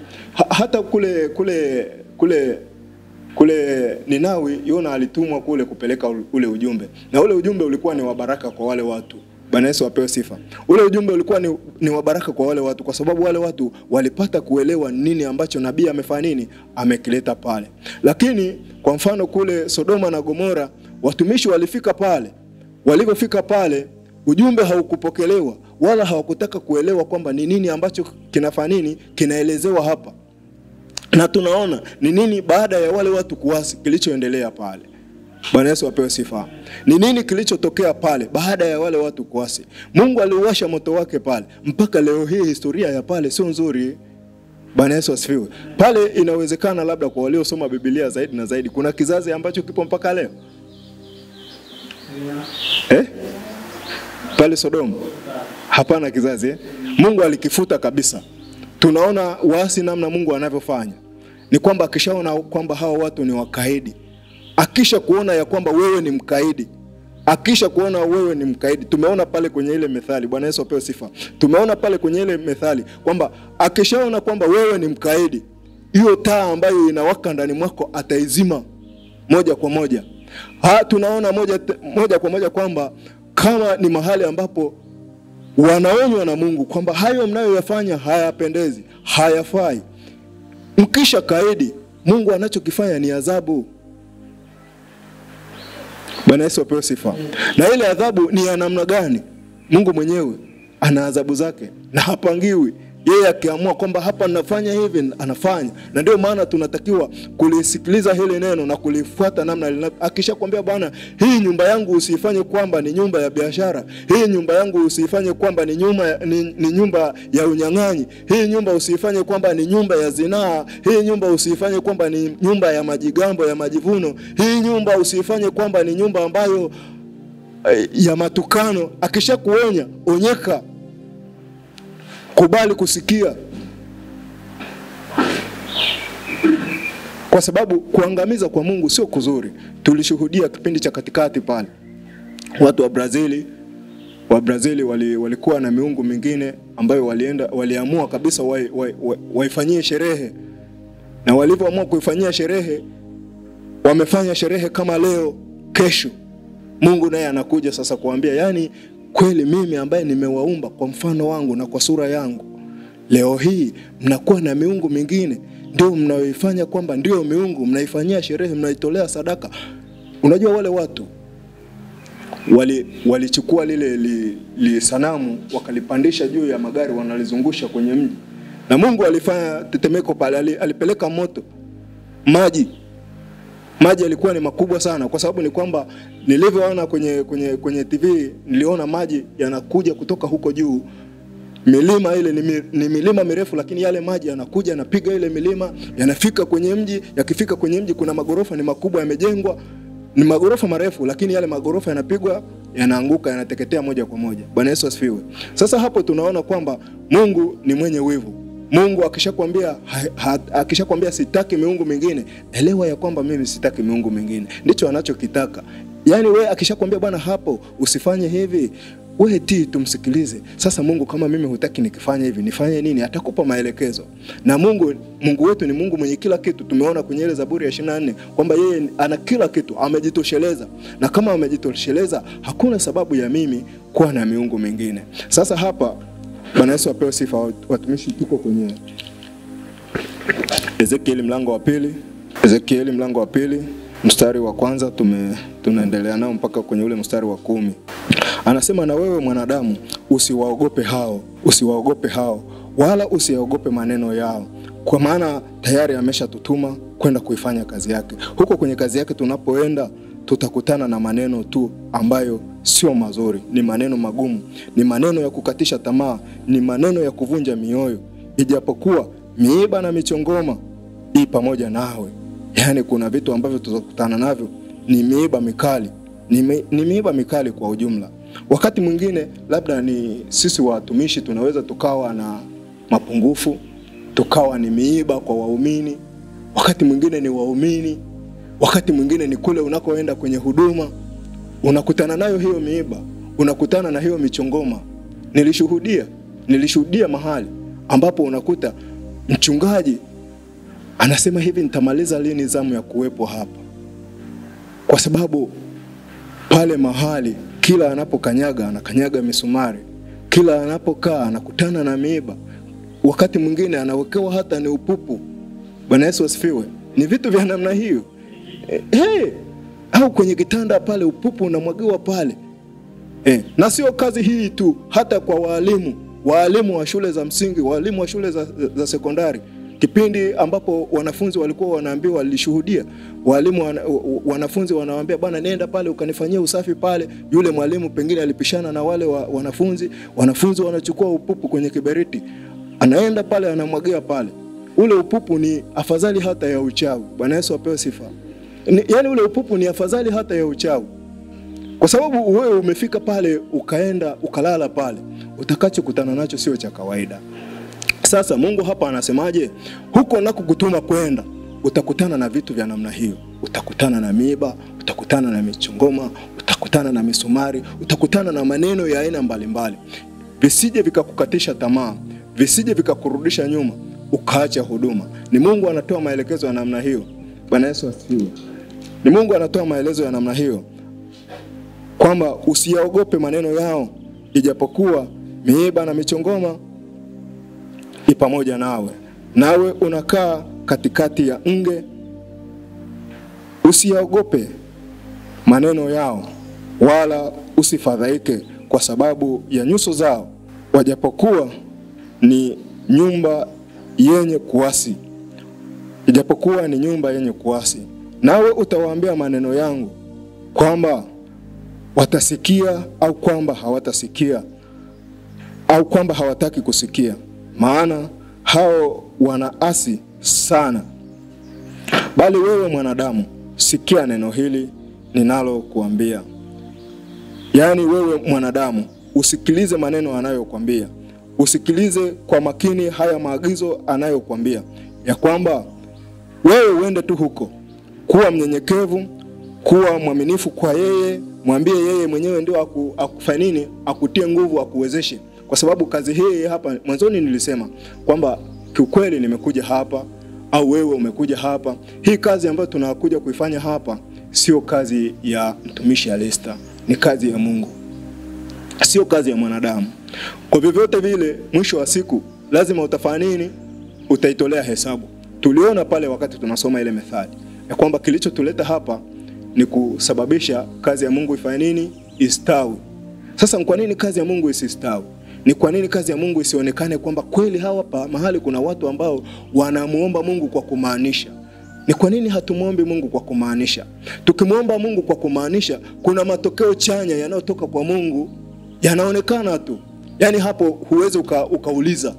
Hata kule Ninawi, Yona alitumwa kule kupeleka ule ujumbe, na ule ujumbe ulikuwa ni wa baraka kwa wale watu. Bwana Yesu apewe sifa. Ule ujumbe ulikuwa ni wa baraka kwa wale watu, kwa sababu wale watu walipata kuelewa nini ambacho nabii amefanya amekileta pale. Lakini kwa mfano kule Sodoma na Gomora, watumishi walifika pale. Walipofika pale, ujumbe haukupokelewa wala hawakutaka kuelewa kwamba ni nini ambacho kinafanya kinaelezewa hapa. Na tunaona ni nini baada ya wale watu kuasi kilichoendelea pale. Bwana Yesu apewe sifa. Ni nini kilichotokea pale baada ya wale watu kuasi? Mungu aliwasha moto wake pale. Mpaka leo hii historia ya pale sio nzuri. Bwana Yesu asifiwe. Pale inawezekana labda kwa waliosoma Biblia zaidi na zaidi, kuna kizazi ambacho kipo mpaka leo. Pale Sodoma hapana kizazi. Mungu alikifuta kabisa. Tunaona waasi namna Mungu anavyofanya. Ni kwamba akishaona kwamba hao watu ni wakaidi, akisha kuona ya kwamba wewe ni mkaidi, akisha kuona wewe ni mkaidi. Tumeona pale kwenye ile methali. Bwana Yesu apewe sifa. Tumeona pale kwenye ile methali kwamba akishaona kwamba wewe ni mkaidi, hiyo taa ambayo inawaka ndani mwako ataizima moja kwa moja. Tunaona moja kwa moja kwamba kama ni mahali ambapo wanaonywa na Mungu kwamba hayo mnayoyafanya hayapendezi, hayafai, mkisha kaidi, Mungu anachokifanya ni adhabu. Bwana Yesu apewe sifa. Na ile adhabu ni ya namna gani? Mungu mwenyewe ana adhabu zake na hapangiwi. Yeye akiamua kwamba hapa nafanya hivi anafanya. Na ndio maana tunatakiwa kulisikiliza hili neno na kulifuata namna akishakwambia bwana, hii nyumba yangu usifanye kwamba ni nyumba ya biashara. Hii nyumba yangu usifanye kwamba ni nyumba ya unyang'anyi. Hii nyumba usifanye kwamba ni nyumba ya zinaa. Hii nyumba usifanye kwamba ni nyumba ya majigambo, ya majivuno. Hii nyumba usifanye kwamba ni nyumba ambayo ya matukano. Akishakuonya, onyeka. Kubali kusikia. Kwa sababu kuangamiza kwa Mungu sio kuzuri. Tulishuhudia kipindi cha katikati pale. Watu wa Brazili walikuwa na miungu mingine ambayo waliamua kabisa waifanyie sherehe. na walivyoamua kuifanyia sherehe, wamefanya sherehe kama leo, kesho Mungu naye anakuja sasa kuambia, yani kweli mimi ambaye nimewaumba kwa mfano wangu na kwa sura yangu, leo hii mnakuwa na miungu mingine ndio mnaoifanya kwamba ndio miungu, mnaifanyia sherehe, mnaitolea sadaka. Unajua wale watu walichukua lile sanamu wakalipandisha juu ya magari, wanalizungusha kwenye mji, na Mungu alifanya tetemeko pale, alipeleka moto, maji yalikuwa ni makubwa sana, kwa sababu ni kwamba nilivyoona kwenye TV niliona maji yanakuja kutoka huko juu. Milima ile ni milima mirefu, lakini yale maji yanakuja yanapiga ile milima, yanafika kwenye mji. Yakifika kwenye mji kuna magorofa ni makubwa yamejengwa, ni magorofa marefu, lakini yale magorofa yanapigwa, yanaanguka, yanateketea moja kwa moja. Bwana Yesu asifiwe. Sasa hapo tunaona kwamba Mungu ni mwenye wivu. Mungu akishakwambia sitaki miungu mingine, elewa ya kwamba mimi sitaki miungu mingine. Ndicho anachokitaka. Yani wewe akishakwambia bwana hapo usifanye hivi, wewe tumsikilize. Sasa Mungu, kama mimi hutaki nikifanye hivi, nifanye nini? Atakupa maelekezo. Na Mungu wetu ni Mungu mwenye kila kitu. Tumeona kwenye ile Zaburi ya 24 kwamba yeye ana kila kitu, amejitosheleza. Na kama amejitosheleza, hakuna sababu ya mimi kuwa na miungu mingine. Sasa hapa Bwana Yesu apewe sifa. Watumishi, tuko kwenye Ezekieli mlango wa pili. Ezekieli mlango wa pili mstari wa kwanza, tunaendelea nao mpaka kwenye ule mstari wa 10. Anasema, na wewe mwanadamu, usiwaogope hao, wala usiogope maneno yao, kwa maana tayari ameshatutuma kwenda kuifanya kazi yake. Huko kwenye kazi yake tunapoenda, tutakutana na maneno tu ambayo sio mazuri, ni maneno magumu, ni maneno ya kukatisha tamaa, ni maneno ya kuvunja mioyo. Ijapokuwa miiba na michongoma hii pamoja nawe. Yani kuna vitu ambavyo tutakutana navyo ni miiba mikali, ni miiba mikali kwa ujumla. Wakati mwingine labda ni sisi watumishi tunaweza tukawa na mapungufu, tukawa ni miiba kwa waumini. Wakati mwingine ni waumini, wakati mwingine ni kule unakoenda kwenye huduma, unakutana nayo hiyo miiba, unakutana na hiyo michongoma. Nilishuhudia mahali ambapo unakuta mchungaji anasema hivi, nitamaliza lini zamu ya kuwepo hapa? Kwa sababu pale mahali kila anapokanyaga anakanyaga misumari, kila anapokaa anakutana na miiba. Wakati mwingine anawekewa hata ni upupu. Bwana Yesu asifiwe. Ni vitu vya namna hiyo. Au kwenye kitanda pale upupu unamwagiwa pale. Na sio kazi hii tu, hata kwa walimu wa shule za msingi, walimu wa shule za sekondari. Kipindi ambapo wanafunzi walikuwa wanaambiwa, walishuhudia wanafunzi wanawaambia, bwana nenda pale ukanifanyia usafi pale. Yule mwalimu pengine alipishana na wale wanafunzi wanachukua upupu kwenye kiberiti, anaenda pale anamwagia pale. Ule upupu ni afadhali hata ya uchawi. Bwana Yesu apewe sifa. Yani ule upupu ni afadhali hata ya uchawi, kwa sababu wewe umefika pale ukaenda ukalala pale, utakachokutana nacho sio cha kawaida. Sasa Mungu hapa anasemaje? Huko nako kutuma kwenda, utakutana na vitu vya namna hiyo. Utakutana na miiba, utakutana na michongoma, utakutana na misumari, utakutana na maneno ya aina mbalimbali. Visije vikakukatisha tamaa, visije vikakurudisha nyuma ukaacha huduma. Ni Mungu anatoa maelekezo ya namna hiyo. Bwana Yesu asifiwe. Ni Mungu anatoa maelezo ya namna hiyo kwamba usiyaogope maneno yao, ijapokuwa miiba na michongoma pamoja nawe unakaa katikati ya nge. Usiyaogope maneno yao, wala usifadhaike kwa sababu ya nyuso zao, wajapokuwa ni nyumba yenye kuasi. Ijapokuwa ni nyumba yenye kuasi, nawe utawaambia maneno yangu, kwamba watasikia au kwamba hawatasikia, au kwamba hawataki kusikia, maana hao wanaasi sana. Bali wewe mwanadamu, sikia neno hili ninalo kuambia. Yani wewe mwanadamu, usikilize maneno anayokuambia. Usikilize kwa makini haya maagizo anayokuambia, ya kwamba wewe uende tu huko, kuwa mnyenyekevu, kuwa mwaminifu kwa yeye, mwambie yeye mwenyewe ndio akufanye nini, akutie nguvu, akuwezeshe. Kwa sababu kazi hii hapa mwanzoni nilisema kwamba kiukweli nimekuja hapa au wewe umekuja hapa, hii kazi ambayo tunakuja kuifanya hapa sio kazi ya mtumishi Alesta, ni kazi ya Mungu, sio kazi ya mwanadamu. Kwa vyovyote vile mwisho wa siku lazima utafanya nini? Utaitolea hesabu. Tuliona pale wakati tunasoma ile methali ya kwamba kilichotuleta hapa ni kusababisha kazi ya Mungu ifanye nini? Istawi. Sasa kwa nini kazi ya Mungu isistawi? Ni kwa nini kazi ya Mungu isionekane kwamba kweli hapa mahali kuna watu ambao wanamuomba Mungu kwa kumaanisha? Ni kwa nini hatumuombi Mungu kwa kumaanisha? Tukimuomba Mungu kwa kumaanisha, kuna matokeo chanya yanayotoka kwa Mungu yanaonekana tu. Yaani hapo huwezi ukauliza.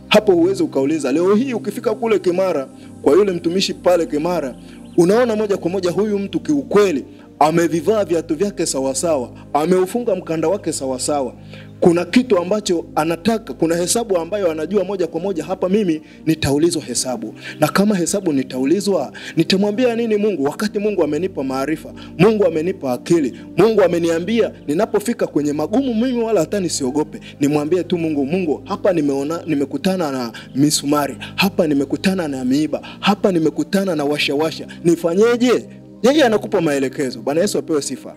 Hapo huwezi ukauliza. Leo hii ukifika kule Kimara kwa yule mtumishi pale Kimara, unaona moja kwa moja huyu mtu kiukweli amevivaa viatu vyake sawa sawa, ameufunga mkanda wake sawa sawa. Kuna kitu ambacho anataka, kuna hesabu ambayo anajua moja kwa moja, hapa mimi nitaulizwa hesabu. Na kama hesabu nitaulizwa, nitamwambia nini Mungu? Wakati Mungu amenipa maarifa, Mungu amenipa akili, Mungu ameniambia ninapofika kwenye magumu mimi wala hata nisiogope. Nimwambie tu Mungu, hapa nimekutana na misumari, hapa nimekutana na miiba, hapa nimekutana na washawasha. Nifanyeje? Yeye anakupa maelekezo. Bwana Yesu apewe sifa.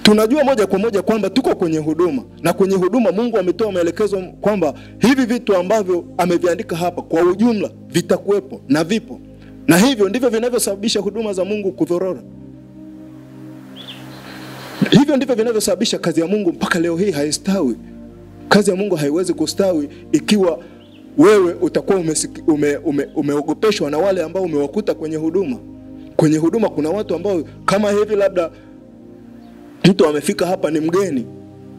Tunajua moja kwa moja kwamba tuko kwenye huduma, na kwenye huduma Mungu ametoa maelekezo kwamba hivi vitu ambavyo ameviandika hapa kwa ujumla vitakuwepo na vipo. Na hivyo ndivyo vinavyosababisha huduma za Mungu kudhorora. Hivyo ndivyo vinavyosababisha kazi ya Mungu mpaka leo hii haistawi. Kazi ya Mungu haiwezi kustawi ikiwa wewe utakuwa umeogopeshwa na wale ambao umewakuta kwenye huduma. Kwenye huduma kuna watu ambao kama hivi labda mtu amefika hapa ni mgeni,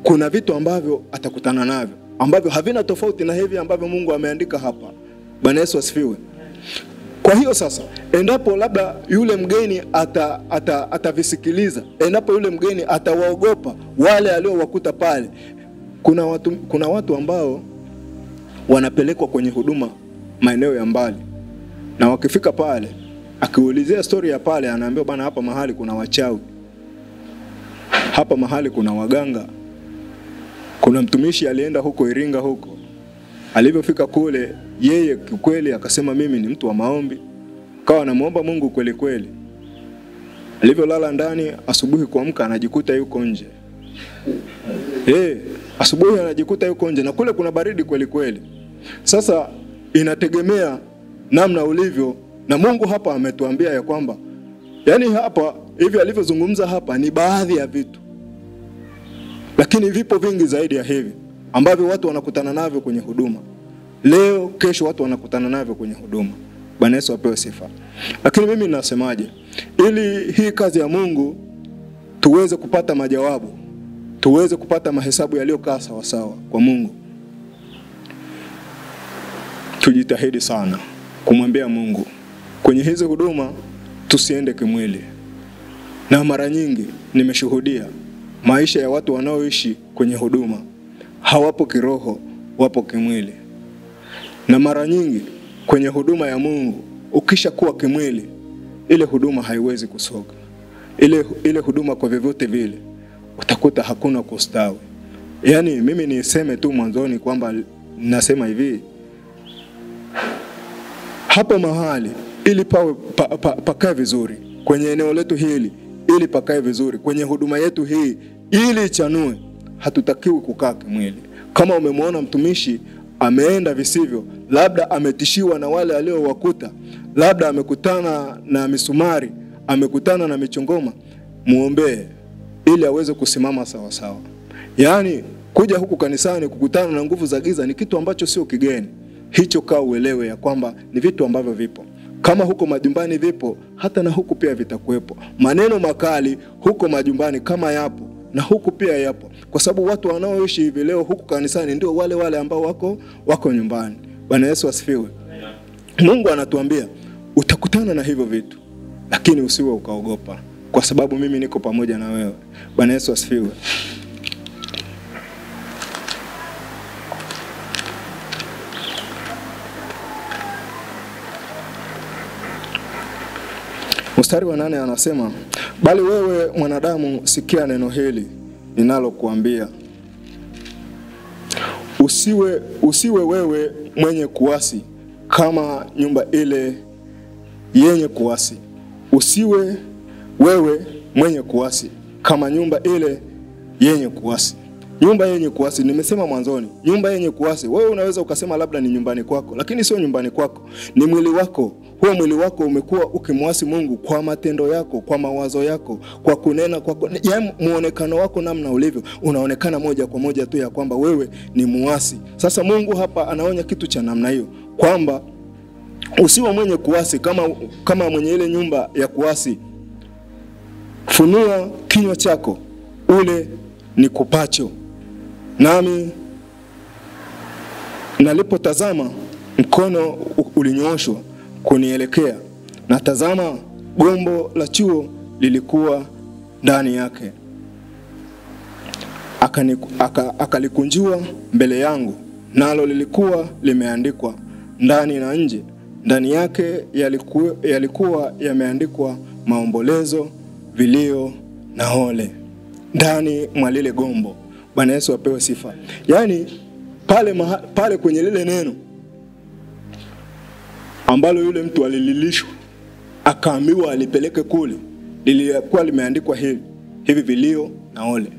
kuna vitu ambavyo atakutana navyo ambavyo havina tofauti na hivi ambavyo Mungu ameandika hapa. Bwana Yesu asifiwe. Kwa hiyo sasa, endapo labda yule mgeni atavisikiliza, endapo yule mgeni atawaogopa wale aliowakuta pale, kuna watu ambao wanapelekwa kwenye huduma maeneo ya mbali, na wakifika pale akiulizia story ya pale, anaambiwa bana, hapa mahali kuna wachawi, hapa mahali kuna waganga. Kuna mtumishi alienda huko Iringa huko, alivyofika kule yeye kweli akasema mimi ni mtu wa maombi, kawa anamuomba Mungu kweli kweli. Alivyolala ndani, asubuhi kuamka anajikuta yuko nje. Asubuhi anajikuta yuko nje, na kule kuna baridi kweli kweli. Sasa inategemea namna ulivyo, na Mungu hapa ametuambia ya kwamba yani hapa hivi alivyozungumza hapa ni baadhi ya vitu, lakini vipo vingi zaidi ya hivi ambavyo watu wanakutana navyo kwenye huduma. Leo kesho watu wanakutana navyo kwenye huduma. Bwana Yesu apewe sifa. Lakini mimi nasemaje, ili hii kazi ya Mungu tuweze kupata majawabu, tuweze kupata mahesabu yaliyokaa sawa sawa kwa Mungu, tujitahidi sana kumwambia Mungu kwenye hizi huduma tusiende kimwili. Na mara nyingi nimeshuhudia maisha ya watu wanaoishi kwenye huduma hawapo kiroho, wapo kimwili. Na mara nyingi kwenye huduma ya Mungu ukisha kuwa kimwili, ile huduma haiwezi kusoga. Ile huduma kwa vyovyote vile utakuta hakuna kustawi. Yaani mimi niseme tu mwanzoni kwamba nasema hivi, hapa mahali ili pakae vizuri kwenye eneo letu hili, ili pakae vizuri kwenye huduma yetu hii, ili chanue, hatutakiwi kukaa kimwili. Kama umemwona mtumishi ameenda visivyo, labda ametishiwa na wale aliowakuta, labda amekutana na misumari, amekutana na michongoma, muombee ili aweze kusimama sawa sawa. Yaani kuja huku kanisani kukutana na nguvu za giza ni kitu ambacho sio kigeni. Hicho kaa uelewe ya kwamba ni vitu ambavyo vipo. Kama huko majumbani vipo, hata na huku pia vitakuwepo. Maneno makali huko majumbani kama yapo, na huku pia yapo. Kwa sababu watu wanaoishi hivi leo huku kanisani ndio wale ambao wako nyumbani. Bwana Yesu asifiwe. Mungu anatuambia utakutana na hivyo vitu, lakini usiwe ukaogopa, kwa sababu mimi niko pamoja na wewe. Bwana Yesu asifiwe. Mstari wa 8 anasema, bali wewe mwanadamu, sikia neno hili ninalokuambia. Usiwe wewe mwenye kuasi kama nyumba ile yenye kuasi. Usiwe wewe mwenye kuasi kama nyumba ile yenye kuasi. Nyumba yenye kuasi, nimesema mwanzoni, nyumba yenye kuasi, wewe unaweza ukasema labda ni nyumbani kwako, lakini sio nyumbani kwako, ni mwili wako. Huo mwili wako umekuwa ukimwasi Mungu kwa matendo yako, kwa mawazo yako, kwa kunena kwako, yaani muonekano wako namna ulivyo, unaonekana moja kwa moja tu ya kwamba wewe ni muasi. Sasa Mungu hapa anaonya kitu cha namna hiyo, kwamba usiwe mwenye kuasi kama mwenye ile nyumba ya kuasi. Funua kinywa chako ule ni kupacho. Nami nalipotazama, mkono ulinyooshwa kunielekea, na tazama, gombo la chuo lilikuwa ndani yake. Akalikunjua mbele yangu, nalo lilikuwa limeandikwa ndani na nje. Ndani yake yalikuwa yameandikwa maombolezo, vilio na ole. Ndani mwa lile gombo. Bwana Yesu apewe sifa. Yaani pale kwenye lile neno ambalo yule mtu alililishwa, akaambiwa alipeleke kule, lilikuwa limeandikwa hivi vilio na ole.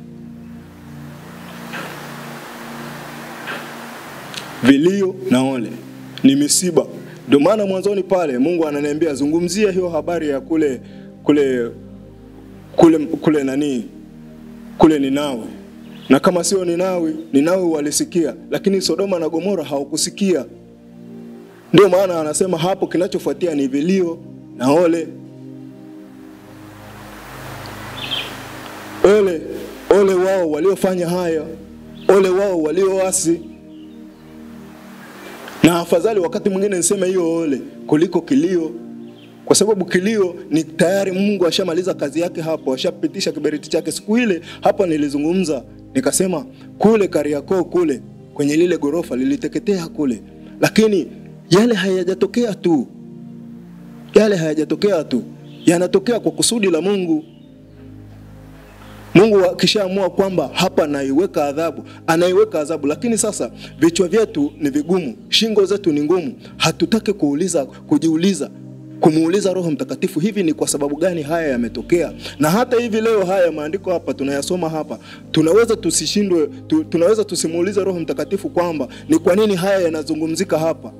Vilio na ole ni misiba. Ndio maana mwanzoni pale Mungu ananiambia zungumzia hiyo habari ya kule nani? Kule Ninawi. Na kama sio Ninawi walisikia, lakini Sodoma na Gomora hawakusikia. Ndio maana anasema hapo kinachofuatia ni vilio na ole. Ole wao waliofanya haya, ole wao walioasi. Na afadhali wakati mwingine niseme hiyo ole kuliko kilio, kwa sababu kilio ni tayari Mungu ashamaliza kazi yake hapo, ashapitisha kiberiti chake. Siku ile hapa nilizungumza nikasema kule Kariakoo kule kwenye lile gorofa liliteketea kule, lakini yale hayajatokea tu. Yanatokea kwa kusudi la Mungu. Mungu akishaamua kwamba hapa anaiweka adhabu, lakini sasa vichwa vyetu ni vigumu, shingo zetu ni ngumu. Hatutaki kumuuliza Roho Mtakatifu, hivi ni kwa sababu gani haya yametokea? Na hata hivi leo haya maandiko hapa tunayasoma hapa, tunaweza tusimuulize Roho Mtakatifu kwamba ni kwa nini haya yanazungumzika hapa.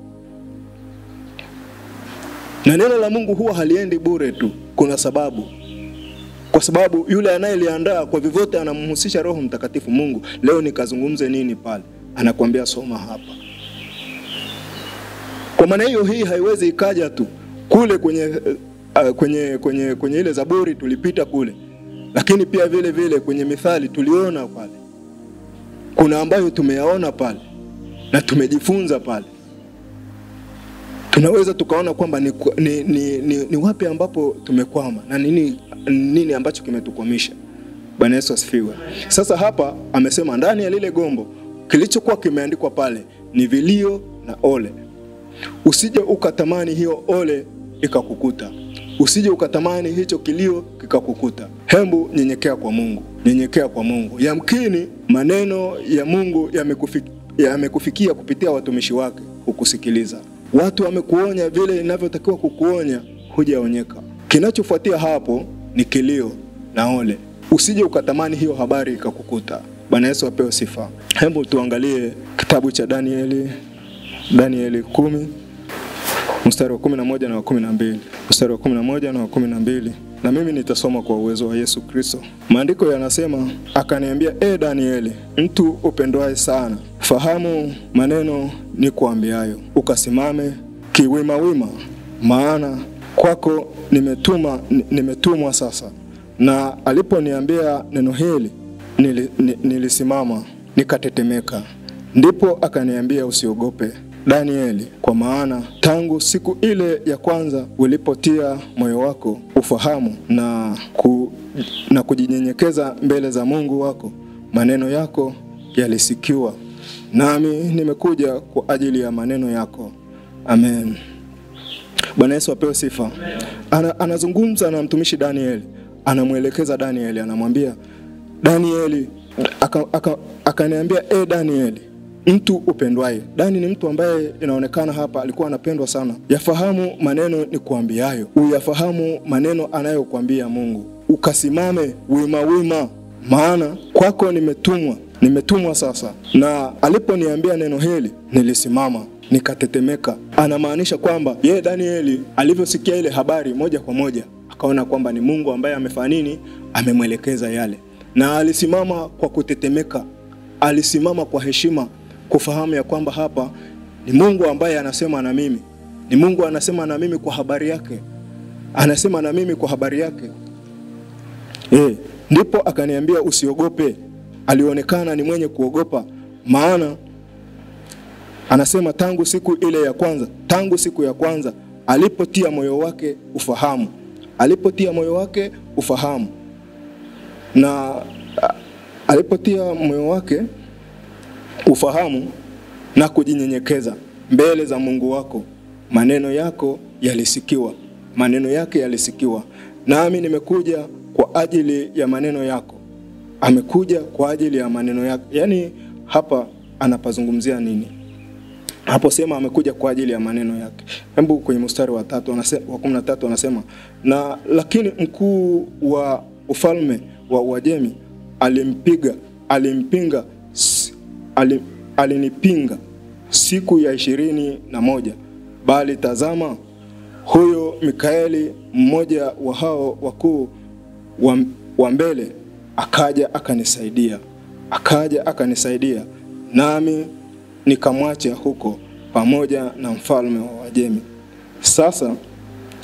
Na neno la Mungu huwa haliendi bure tu, kuna sababu. Kwa sababu yule anayeliandaa kwa vyovyote anamhusisha Roho Mtakatifu. Mungu, leo nikazungumze nini pale? Anakuambia soma hapa. Kwa maana hiyo hii haiwezi ikaja tu. Kule kwenye ile Zaburi tulipita kule. Lakini pia vile kwenye Mithali tuliona pale. Kuna ambayo tumeyaona pale na tumejifunza pale. Tunaweza tukaona kwamba ni wapi ambapo tumekwama na nini ambacho kimetukwamisha. Bwana Yesu asifiwe. Sasa hapa amesema ndani ya lile gombo kilichokuwa kimeandikwa pale ni vilio na ole. Usije ukatamani hiyo ole ikakukuta. Usije ukatamani hicho kilio kikakukuta. Hembu nyenyekea kwa Mungu. Yamkini maneno ya Mungu yamekufikia kupitia watumishi wake, hukusikiliza. Watu wamekuonya vile inavyotakiwa kukuonya, hujaonyeka. Kinachofuatia hapo ni kilio na ole. Usije ukatamani hiyo habari ikakukuta. Bwana Yesu apewe sifa. Hebu tuangalie kitabu cha Danieli 10 mstari wa 11 na wa 12. Mstari wa 11 na wa 12. Na mimi nitasoma kwa uwezo wa Yesu Kristo. Maandiko yanasema, akaniambia, Danieli, mtu upendwaye sana, fahamu maneno nikuambiayo, ukasimame kiwimawima, maana kwako nimetumwa sasa. Na aliponiambia neno hili, nilisimama nikatetemeka. Ndipo akaniambia, usiogope Danieli, kwa maana tangu siku ile ya kwanza ulipotia moyo wako ufahamu na kujinyenyekeza mbele za Mungu wako, maneno yako yalisikiwa, nami nimekuja kwa ajili ya maneno yako. Amen. Bwana Yesu apewe sifa. Anazungumza na mtumishi Danieli, anamuelekeza Danieli, anamwambia Danieli, akaniambia, Danieli, mtu upendwaye. Dani ni mtu ambaye inaonekana hapa alikuwa anapendwa sana. Yafahamu maneno ni kuambiayo, uyafahamu maneno anayokuambia Mungu, ukasimame wima wima, maana kwako nimetumwa sasa. Na aliponiambia neno hili nilisimama nikatetemeka. Anamaanisha kwamba yeye Danieli alivyosikia ile habari moja kwa moja akaona kwamba ni Mungu ambaye amefanya nini, amemwelekeza yale, na alisimama kwa kutetemeka, alisimama kwa heshima, kufahamu ya kwamba hapa ni Mungu ambaye anasema na mimi, ni Mungu anasema na mimi kwa habari yake, anasema na mimi kwa habari yake. Ndipo akaniambia usiogope. Alionekana ni mwenye kuogopa, maana anasema tangu siku ya kwanza alipotia moyo wake ufahamu, na alipotia moyo wake ufahamu na kujinyenyekeza mbele za Mungu wako, maneno yake yalisikiwa. Nami nimekuja kwa ajili ya maneno yako. Amekuja kwa ajili ya maneno yako. Yani hapa anapazungumzia nini? Hapo sema amekuja kwa ajili ya maneno yake. Hebu kwenye mstari wa 13 anasema, na lakini mkuu wa ufalme wa Uajemi alinipinga siku ya 21. Bali tazama, huyo Mikaeli, mmoja wa hao wakuu wa mbele, akaja akanisaidia, nami nikamwacha huko pamoja na mfalme wa Uajemi. Sasa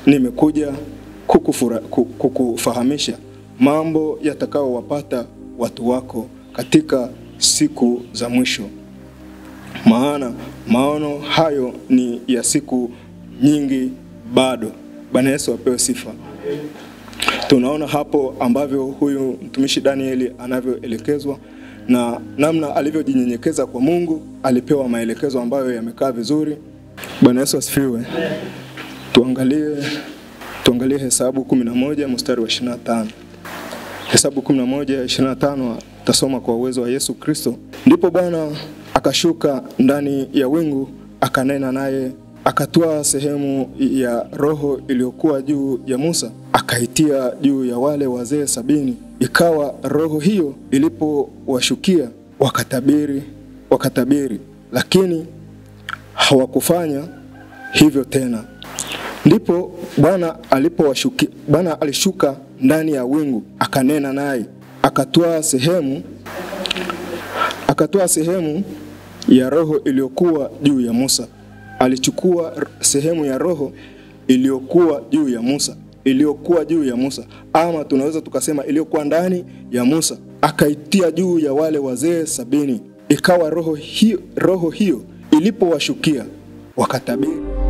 nimekuja kukufahamisha mambo yatakayowapata watu wako katika siku za mwisho, maana maono hayo ni ya siku nyingi bado. Bwana Yesu apewe sifa. Tunaona hapo ambavyo huyu mtumishi Danieli anavyoelekezwa na namna alivyojinyenyekeza kwa Mungu. Alipewa maelekezo ambayo yamekaa vizuri. Bwana Yesu asifiwe. Tuangalie Hesabu 11 mstari wa 25. Hesabu 11:25 tasoma kwa uwezo wa Yesu Kristo. Ndipo Bwana akashuka ndani ya wingu, akanena naye, akatoa sehemu ya roho iliyokuwa juu ya Musa, akaitia juu ya wale wazee 70. Ikawa roho hiyo ilipowashukia wakatabiri, lakini hawakufanya hivyo tena. Ndipo Bwana alishuka ndani ya wingu, akanena naye, akatoa sehemu ya roho iliyokuwa juu ya Musa. Alichukua sehemu ya roho iliyokuwa juu ya Musa, ama tunaweza tukasema iliyokuwa ndani ya Musa, akaitia juu ya wale wazee 70. Ikawa roho hiyo ilipowashukia wakatabiri.